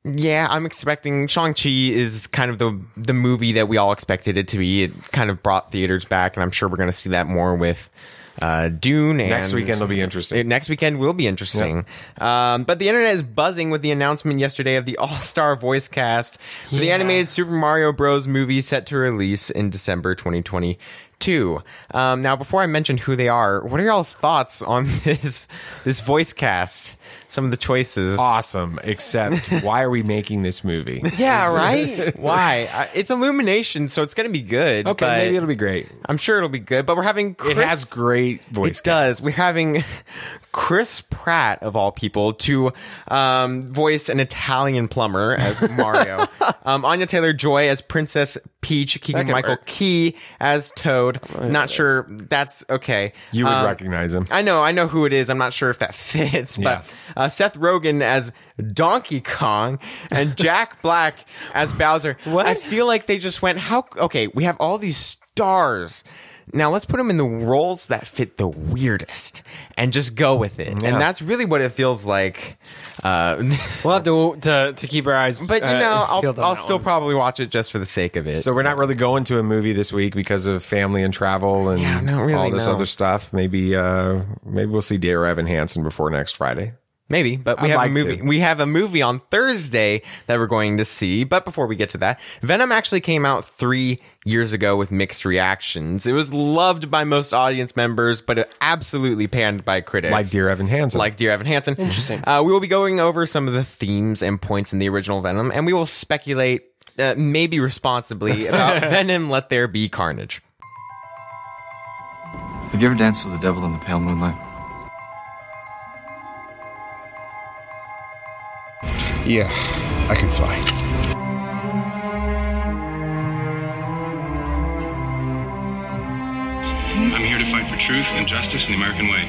yeah, I'm expecting Shang-Chi is kind of the movie that we all expected it to be. It kind of brought theaters back, and I'm sure we're going to see that more with Dune. And next weekend will be interesting. Next weekend will be interesting. Yep. But the internet is buzzing with the announcement yesterday of the all-star voice cast for the animated Super Mario Bros. Movie set to release in December 2022. Now, before I mention who they are, what are y'all's thoughts on this voice cast? Some of the choices. Awesome, except why are we making this movie? Yeah, right? Why? It's Illumination, so it's going to be good. Okay, maybe it'll be great. I'm sure it'll be good, but we're having It has great voice cast. We're having Chris Pratt, of all people, to voice an Italian plumber as Mario. Anya Taylor-Joy as Princess Peach. Keegan-Michael Key as Toad. Not sure that's okay. You would recognize him. I know who it is. I'm not sure if that fits, but Seth Rogen as Donkey Kong and Jack Black as Bowser. What? I feel like they just went, we have all these stars. Now let's put them in the roles that fit the weirdest and just go with it. Yeah. And that's really what it feels like. We'll have to keep our eyes. But I'll still probably watch it just for the sake of it. So we're not really going to a movie this week because of family and travel and all this other stuff. Maybe we'll see Dear Evan Hansen before next Friday. Maybe, but we have a movie. We have a movie on Thursday that we're going to see. But before we get to that, Venom actually came out 3 years ago with mixed reactions. It was loved by most audience members, but it absolutely panned by critics. Like Dear Evan Hansen. Interesting. We will be going over some of the themes and points in the original Venom, and we will speculate, maybe responsibly, about Venom, Let There Be Carnage. Have you ever danced with the devil in the pale moonlight? Yeah, I can fly. I'm here to fight for truth and justice in the American way.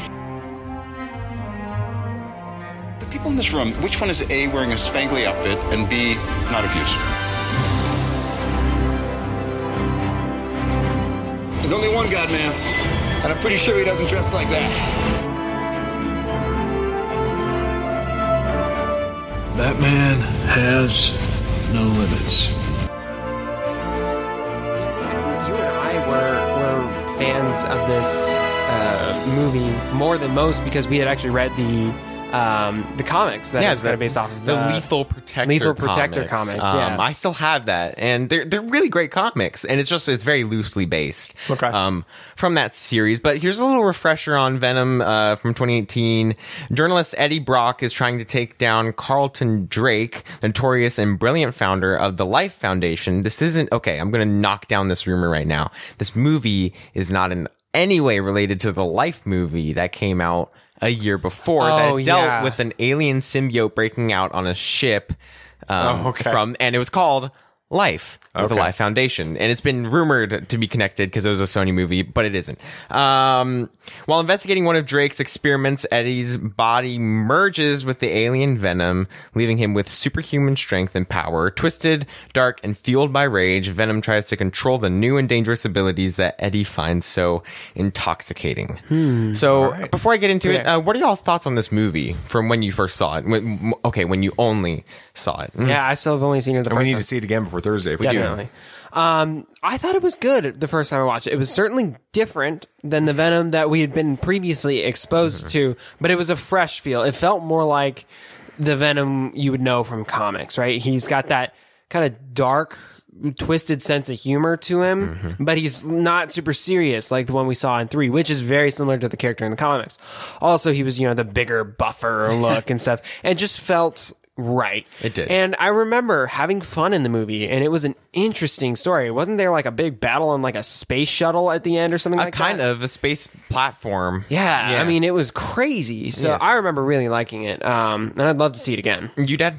The people in this room, which one is A, wearing a spangly outfit, and B, not of use? There's only one God, man. And I'm pretty sure he doesn't dress like that. That man has no limits. You and I were fans of this movie more than most because we had actually read the comics that it was kind of based off of the Lethal Protector comics. Yeah. I still have that, and they're really great comics, and it's very loosely based from that series. But here's a little refresher on Venom from 2018. Journalist Eddie Brock is trying to take down Carlton Drake, the notorious and brilliant founder of the Life Foundation. This isn't okay. I'm going to knock down this rumor right now. This movie is not in any way related to the Life movie that came out a year before that dealt with an alien symbiote breaking out on a ship and it was called Life with the Life Foundation, and it's been rumored to be connected because it was a Sony movie, but it isn't. While investigating one of Drake's experiments, Eddie's body merges with the alien Venom, leaving him with superhuman strength and power. Twisted, dark, and fueled by rage, Venom tries to control the new and dangerous abilities that Eddie finds so intoxicating. Before I get into it, what are y'all's thoughts on this movie from when you first saw it? When you only saw it. Yeah, I still have only seen it the first time. We need to see it again before Thursday if we do. I thought it was good the first time I watched it. It was certainly different than the Venom that we had been previously exposed to, but it was a fresh feel. It felt more like the Venom you would know from comics, right? He's got that kind of dark, twisted sense of humor to him, but he's not super serious like the one we saw in 3, which is very similar to the character in the comics. Also, he was, the bigger, buffer look and stuff, and it just felt right. It did. And I remember having fun in the movie, and it was an interesting story. Wasn't there like a big battle on like a space shuttle at the end or something like that? Kind of a space platform. Yeah. I mean, it was crazy. So I remember really liking it. And I'd love to see it again. You did?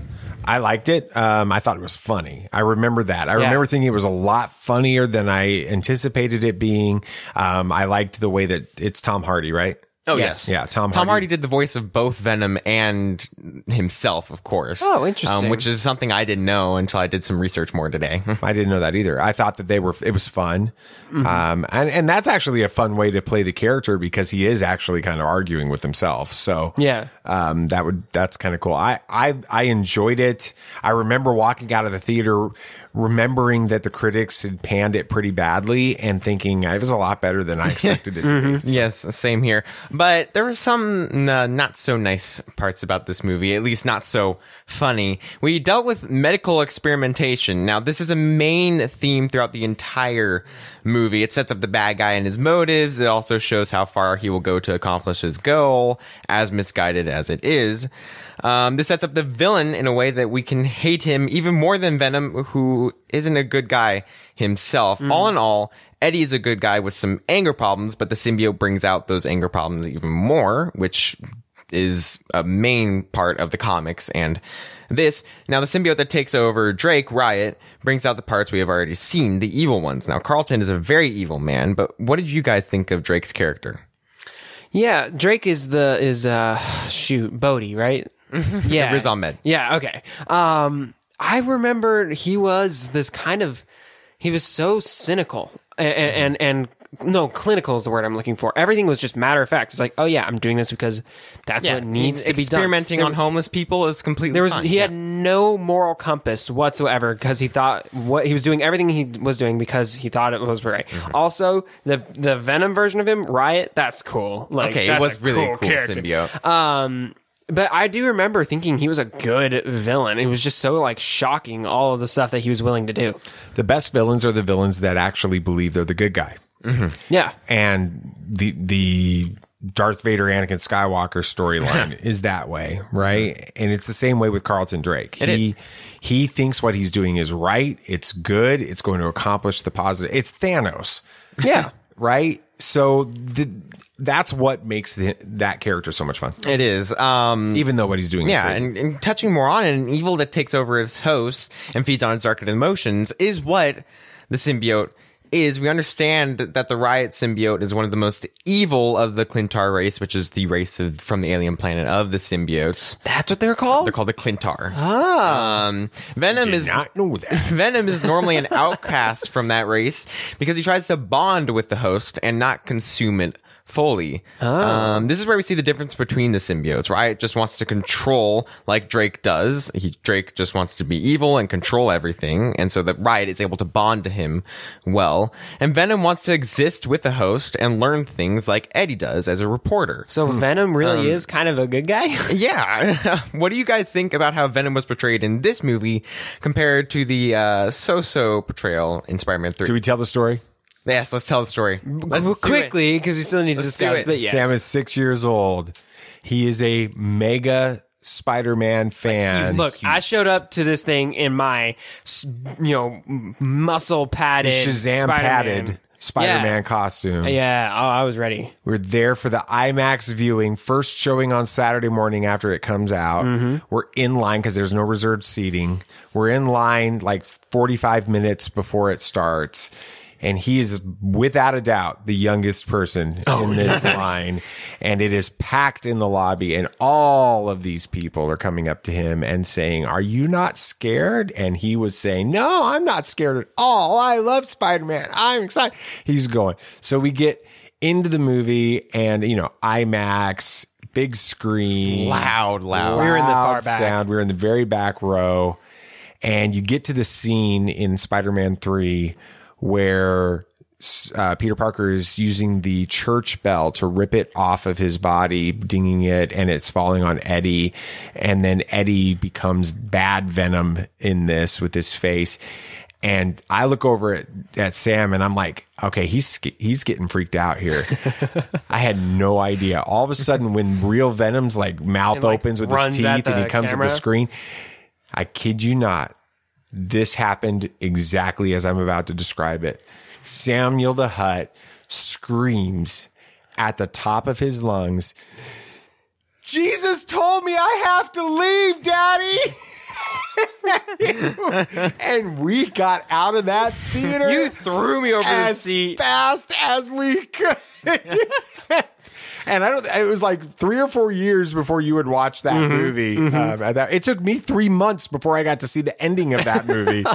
I liked it. I thought it was funny. I remember that. I remember thinking it was a lot funnier than I anticipated it being. I liked the way that it's Tom Hardy, right? Oh, yes. Yeah, Tom Hardy did the voice of both Venom and himself, of course. Oh, interesting. Which is something I didn't know until I did some research more today. I didn't know that either. I thought that it was fun. And that's actually a fun way to play the character because he is actually kind of arguing with himself. So that's kind of cool. I enjoyed it. I remember walking out of the theater remembering that the critics had panned it pretty badly and thinking it was a lot better than I expected it to be. So. Yes, same here. But there were some not so nice parts about this movie, at least not so funny. We dealt with medical experimentation. Now, this is a main theme throughout the entire movie. It sets up the bad guy and his motives. It also shows how far he will go to accomplish his goal, as misguided as it is. This sets up the villain in a way that we can hate him even more than Venom, who isn't a good guy himself. All in all, Eddie is a good guy with some anger problems, but the symbiote brings out those anger problems even more, which is a main part of the comics and this. Now, the symbiote that takes over Drake, Riot, brings out the parts we have already seen, the evil ones. Now, Carlton is a very evil man, but what did you guys think of Drake's character? Yeah, Drake is Bodhi, right? Yeah. Riz Ahmed. Yeah, okay. I remember he was so cynical and no, clinical is the word I'm looking for. Everything was just matter of fact. It's like, oh yeah, I'm doing this because that's what needs to be done. Experimenting on homeless people is completely fine. He had no moral compass whatsoever because he thought everything he was doing because he thought it was right. Also, the Venom version of him, Riot, that's cool. It was really cool symbiote. But I do remember thinking he was a good villain. It was just so like shocking, all of the stuff that he was willing to do. The best villains are the villains that actually believe they're the good guy. Yeah. And the Darth Vader, Anakin Skywalker storyline is that way, right? And it's the same way with Carlton Drake. He thinks what he's doing is right. It's good. It's going to accomplish the positive. It's Thanos. Yeah. Right? So that's what makes that character so much fun. It is. Even though what he's doing is crazy. And touching more on it, an evil that takes over its host and feeds on its darkened emotions is what the symbiote is. We understand that the Riot symbiote is one of the most evil of the Clintar race, which is the race from the alien planet of the symbiotes. That's what they're called? They're called the Clintar. Venom is not know that. Venom is normally an outcast from that race because he tries to bond with the host and not consume it fully. This is where we see the difference between the symbiotes. Riot just wants to control like Drake does. Drake just wants to be evil and control everything, and so that Riot is able to bond to him well. And Venom wants to exist with the host and learn things like Eddie does as a reporter. So Venom really is kind of a good guy? Yeah. What do you guys think about how Venom was portrayed in this movie compared to the so-so portrayal in Spider-Man 3? Do we tell the story? Yes, let's tell the story. Quickly, because we still need to discuss. But yes. Sam is 6 years old. He is a mega Spider-Man fan. Look, I showed up to this thing in my, muscle padded, Shazam padded Spider-Man costume. Yeah, I was ready. We're there for the IMAX viewing, first showing on Saturday morning after it comes out. We're in line because there's no reserved seating. We're in line like 45 minutes before it starts. And he is, without a doubt, the youngest person in this line. And it is packed in the lobby. And all of these people are coming up to him and saying, "Are you not scared?" And he was saying, "No, I'm not scared at all. I love Spider-Man. I'm excited." He's going. So we get into the movie and, IMAX, big screen. Loud. We were in the far back. Sound. We were in the very back row. And you get to the scene in Spider-Man 3 where Peter Parker is using the church bell to rip it off of his body, dinging it, and it's falling on Eddie. And then Eddie becomes bad Venom in this with his face. And I look over at Sam and I'm like, okay, he's getting freaked out here. I had no idea. All of a sudden, when real Venom's like mouth opens with his teeth and he comes to the screen, I kid you not. This happened exactly as I'm about to describe it. Samuel the Hutt screams at the top of his lungs, "Jesus told me I have to leave, Daddy!" And we got out of that theater. You threw me over the seat as fast as we could. And it was like 3 or 4 years before you would watch that movie. It took me 3 months before I got to see the ending of that movie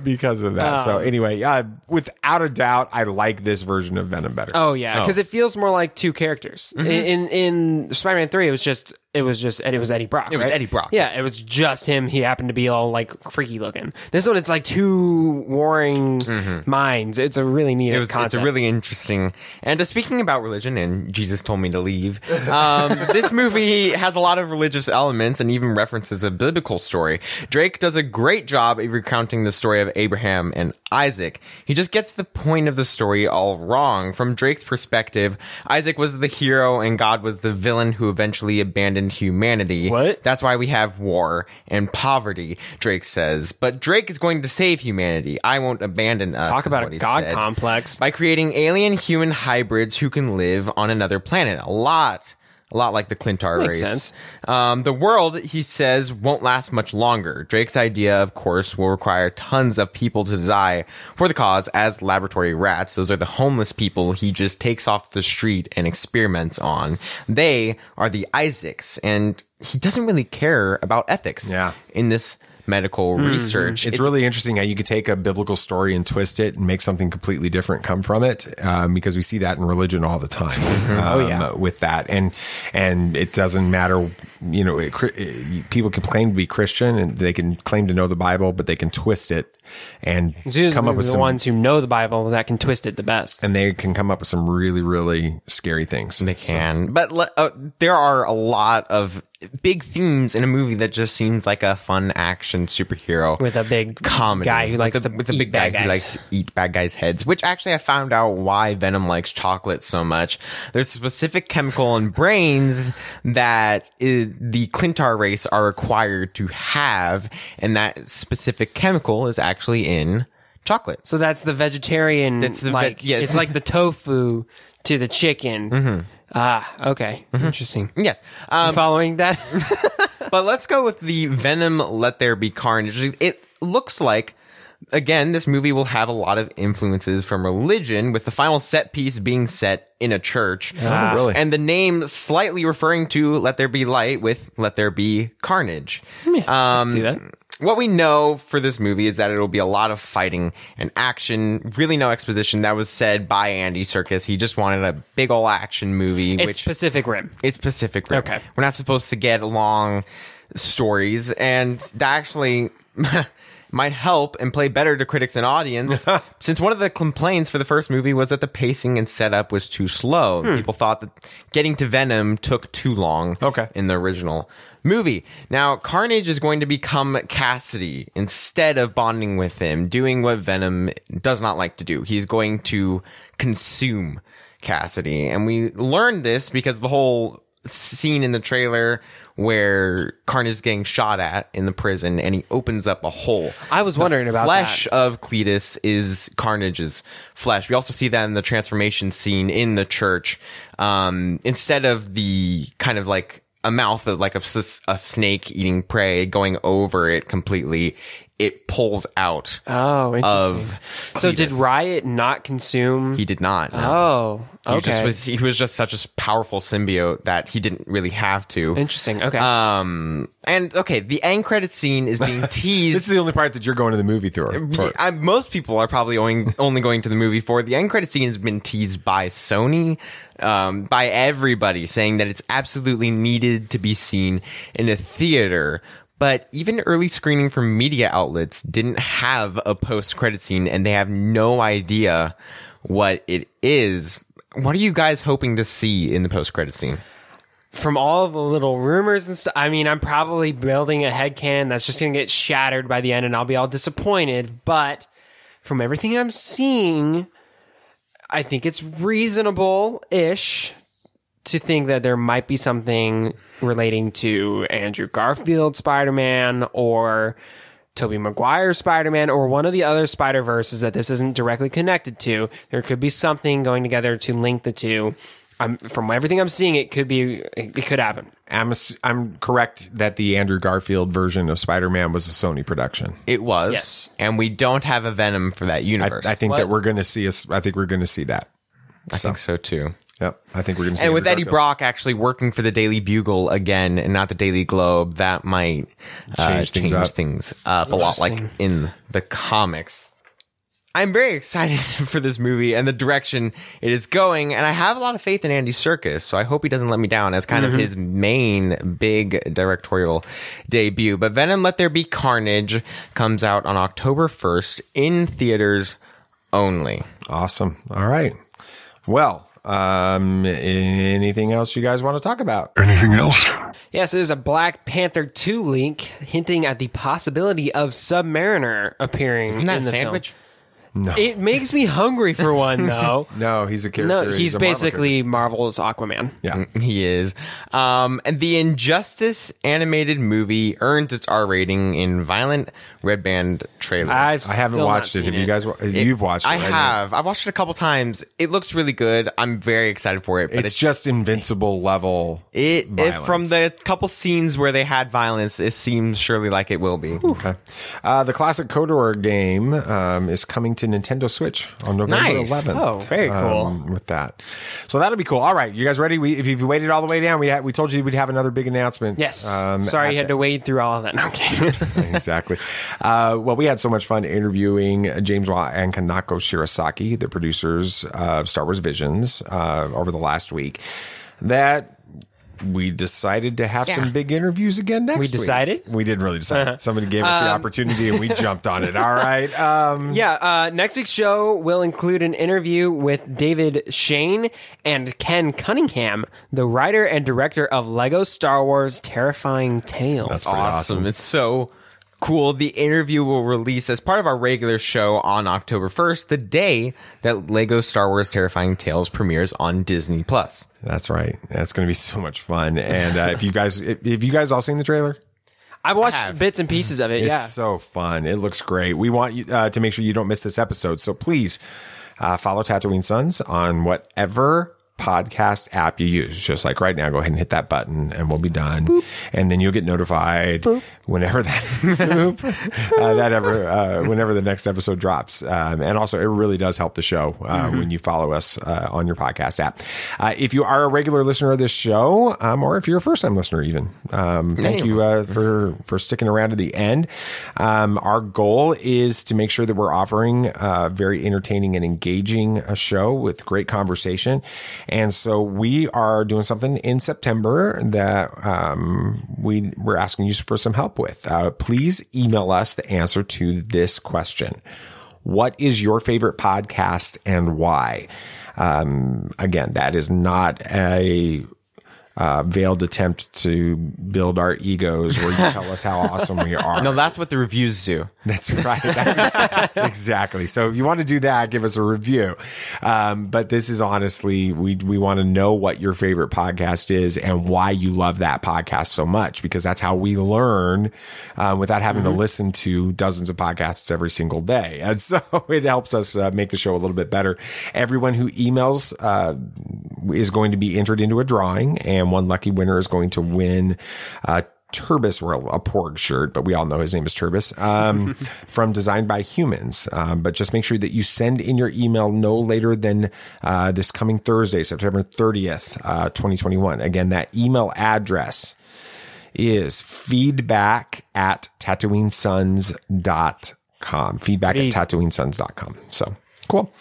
because of that. So anyway, without a doubt, I like this version of Venom better. Oh yeah, because it feels more like two characters. In Spider-Man 3, it was Eddie Brock. It was Eddie Brock. Yeah, it was just him. He happened to be all like freaky looking. This one, it's like two warring minds. It's a really neat concept. It's a really interesting. And speaking about religion, and Jesus told me to leave. This movie has a lot of religious elements and even references a biblical story. Drake does a great job of recounting the story of Abraham and Isaac. He just gets the point of the story all wrong. From Drake's perspective, Isaac was the hero and God was the villain who eventually abandoned humanity. What? That's why we have war and poverty, Drake says. But Drake is going to save humanity. I won't abandon us. Talk about a God complex. By creating alien human hybrids who can live on another planet. A lot like the Clintar race. Makes sense. The world, he says, won't last much longer. Drake's idea, of course, will require tons of people to die for the cause as laboratory rats. Those are the homeless people he just takes off the street and experiments on. They are the Isaacs, and he doesn't really care about ethics in this medical research. It's really interesting how you could take a biblical story and twist it and make something completely different come from it, because we see that in religion all the time. With that, and it doesn't matter. You know, people can claim to be Christian and they can claim to know the Bible, but they can twist it and come up with the ones who know the Bible that can twist it the best, and they can come up with some really, really scary things. They can, but there are a lot of big themes in a movie that just seems like a fun action superhero with a big comedy guy who likes with a big guy who likes to eat bad guys' heads. Which actually, I found out why Venom likes chocolate so much. There's a specific chemical in brains that the Clintar race are required to have, and that specific chemical is actually in chocolate. So that's the vegetarian. It's like the tofu to the chicken. Okay. Interesting. Yes. Following that? But let's go with the Venom Let There Be Carnage. It looks like, again, this movie will have a lot of influences from religion, with the final set piece being set in a church. Oh, really? And the name slightly referring to Let There Be Light with Let There Be Carnage. Yeah, I can see that. What we know for this movie is that it'll be a lot of fighting and action, really no exposition. That was said by Andy Serkis. He just wanted a big ol' action movie. It's Pacific Rim. It's Pacific Rim. Okay. We're not supposed to get long stories, and that actually might help and play better to critics and audience, since one of the complaints for the first movie was that the pacing and setup was too slow. People thought that getting to Venom took too long in the original movie. Now, Carnage is going to become Cassidy instead of bonding with him, doing what Venom does not like to do. He's going to consume Cassidy. And we learned this because the whole scene in the trailer where Carnage is getting shot at in the prison and he opens up a hole. I was wondering about that. The flesh of Cletus is Carnage's flesh. We also see that in the transformation scene in the church. Instead of the kind of like a mouth of like a snake eating prey going over it completely, it pulls out. Oh, interesting. So did Riot not consume? He did not. No. Oh, okay. He was just such a powerful symbiote that he didn't really have to. Interesting. Okay. And okay, the end credit scene is being teased. This is the only part that you're going to the movie for. Most people are probably only going to the movie for. The end credit scene has been teased by Sony, by everybody, saying that it's absolutely needed to be seen in a theater. But even early screening from media outlets didn't have a post-credit scene, and they have no idea what it is. What are you guys hoping to see in the post-credit scene? From all the little rumors and stuff, I mean, I'm probably building a headcanon that's just going to get shattered by the end, and I'll be all disappointed. But from everything I'm seeing, I think it's reasonable-ish to think that there might be something relating to Andrew Garfield Spider-Man or Tobey Maguire Spider-Man or one of the other Spider-Verses that this isn't directly connected to. There could be something going together to link the two. From everything I'm seeing, it could happen. I'm correct that the Andrew Garfield version of Spider-Man was a Sony production. It was. Yes. And we don't have a Venom for that universe. I think that we're going to see I think we're going to see that. I think so too. Yep, I think we're going to see. And with Eddie Brock actually working for the Daily Bugle again and not the Daily Globe, that might change things up a lot, like in the comics. I'm very excited for this movie and the direction it is going, and I have a lot of faith in Andy Serkis, so I hope he doesn't let me down as kind of his main big directorial debut. But Venom Let There Be Carnage comes out on October 1st in theaters only. Awesome. All right. Well, anything else you guys want to talk about? Anything else? Yes, there's a Black Panther 2 leak hinting at the possibility of Submariner appearing. Isn't that in the sandwich? Film. No. It makes me hungry for one, though. No, he's a character. No, he's basically Marvel's Aquaman. Yeah, he is. And the Injustice animated movie earned its R rating in violent red band trailer. I haven't watched it. Have you guys? You've watched it? I have. I've watched it a couple times. It looks really good. I'm very excited for it. But it's just Invincible level. From the couple scenes where they had violence, it seems surely like it will be. Okay. The classic KOTOR game is coming to to Nintendo Switch on November 11th. Oh, very cool. With that. So that'll be cool. All right. You guys ready? If you've waited all the way down, we told you we'd have another big announcement. Yes. Sorry you had to wade through all of that. No, okay. Exactly. Well, we had so much fun interviewing James Watt and Kanako Shirasaki, the producers of Star Wars Visions, over the last week, that we decided to have some big interviews again next week. We decided? We didn't really decide. Somebody gave us the opportunity and we jumped on it. All right. Next week's show will include an interview with David Shane and Ken Cunningham, the writer and director of Lego Star Wars Terrifying Tales. That's awesome. It's so cool. The interview will release as part of our regular show on October 1st, the day that Lego Star Wars Terrifying Tales premieres on Disney+. That's right. That's going to be so much fun. And have you guys all seen the trailer? I watched bits and pieces of it. It's so fun. It looks great. We want you to make sure you don't miss this episode. So please follow Tatooine Sons on whatever podcast app you use. Just like right now, go ahead and hit that button and we'll be done. Boop. And then you'll get notified whenever whenever the next episode drops. And also it really does help the show when you follow us on your podcast app. If you are a regular listener of this show, or if you're a first time listener even, thank you for sticking around to the end. Our goal is to make sure that we're offering very entertaining and engaging a show with great conversation. And so we are doing something in September that we're asking you for some help with. Please email us the answer to this question. What is your favorite podcast and why? Again, that is not a veiled attempt to build our egos where you tell us how awesome we are. No, that's what the reviews do. That's right. That's exactly. So if you want to do that, give us a review. But this is honestly, we want to know what your favorite podcast is and why you love that podcast so much, because that's how we learn without having to listen to dozens of podcasts every single day. And so it helps us make the show a little bit better. Everyone who emails is going to be entered into a drawing, and one lucky winner is going to win Turbis, or a Porg shirt, but we all know his name is Turbis, from Designed by Humans. But just make sure that you send in your email no later than this coming Thursday, September 30th, 2021. Again, that email address is feedback@TatooineSons.com. Feedback@TatooineSons.com. So cool.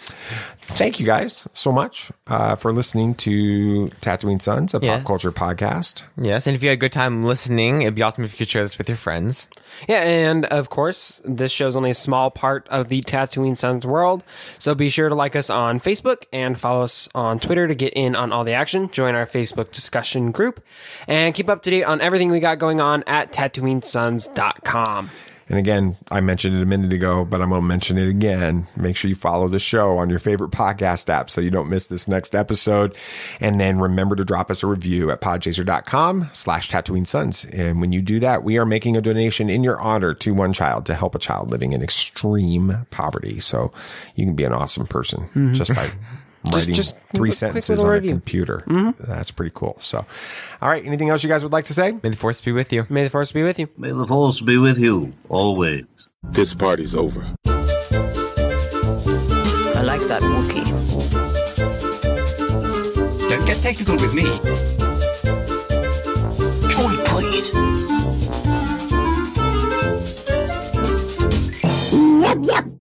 Thank you guys so much for listening to Tatooine Sons, a pop culture podcast. Yes, and if you had a good time listening, it'd be awesome if you could share this with your friends. Yeah, and of course, this show's only a small part of the Tatooine Sons world, so be sure to like us on Facebook and follow us on Twitter to get in on all the action. Join our Facebook discussion group, and keep up to date on everything we got going on at TatooineSons.com. And again, I mentioned it a minute ago, but I'm going to mention it again. Make sure you follow the show on your favorite podcast app so you don't miss this next episode. And then remember to drop us a review at podchaser.com/Tatooine Sons. And when you do that, we are making a donation in your honor to one child to help a child living in extreme poverty. So you can be an awesome person just by writing just 3 sentences on a computer. That's pretty cool. So, all right. Anything else you guys would like to say? May the Force be with you. May the Force be with you. May the Force be with you always. This party's over. I like that Wookiee. Don't get technical with me. Join, please. Yep, yep.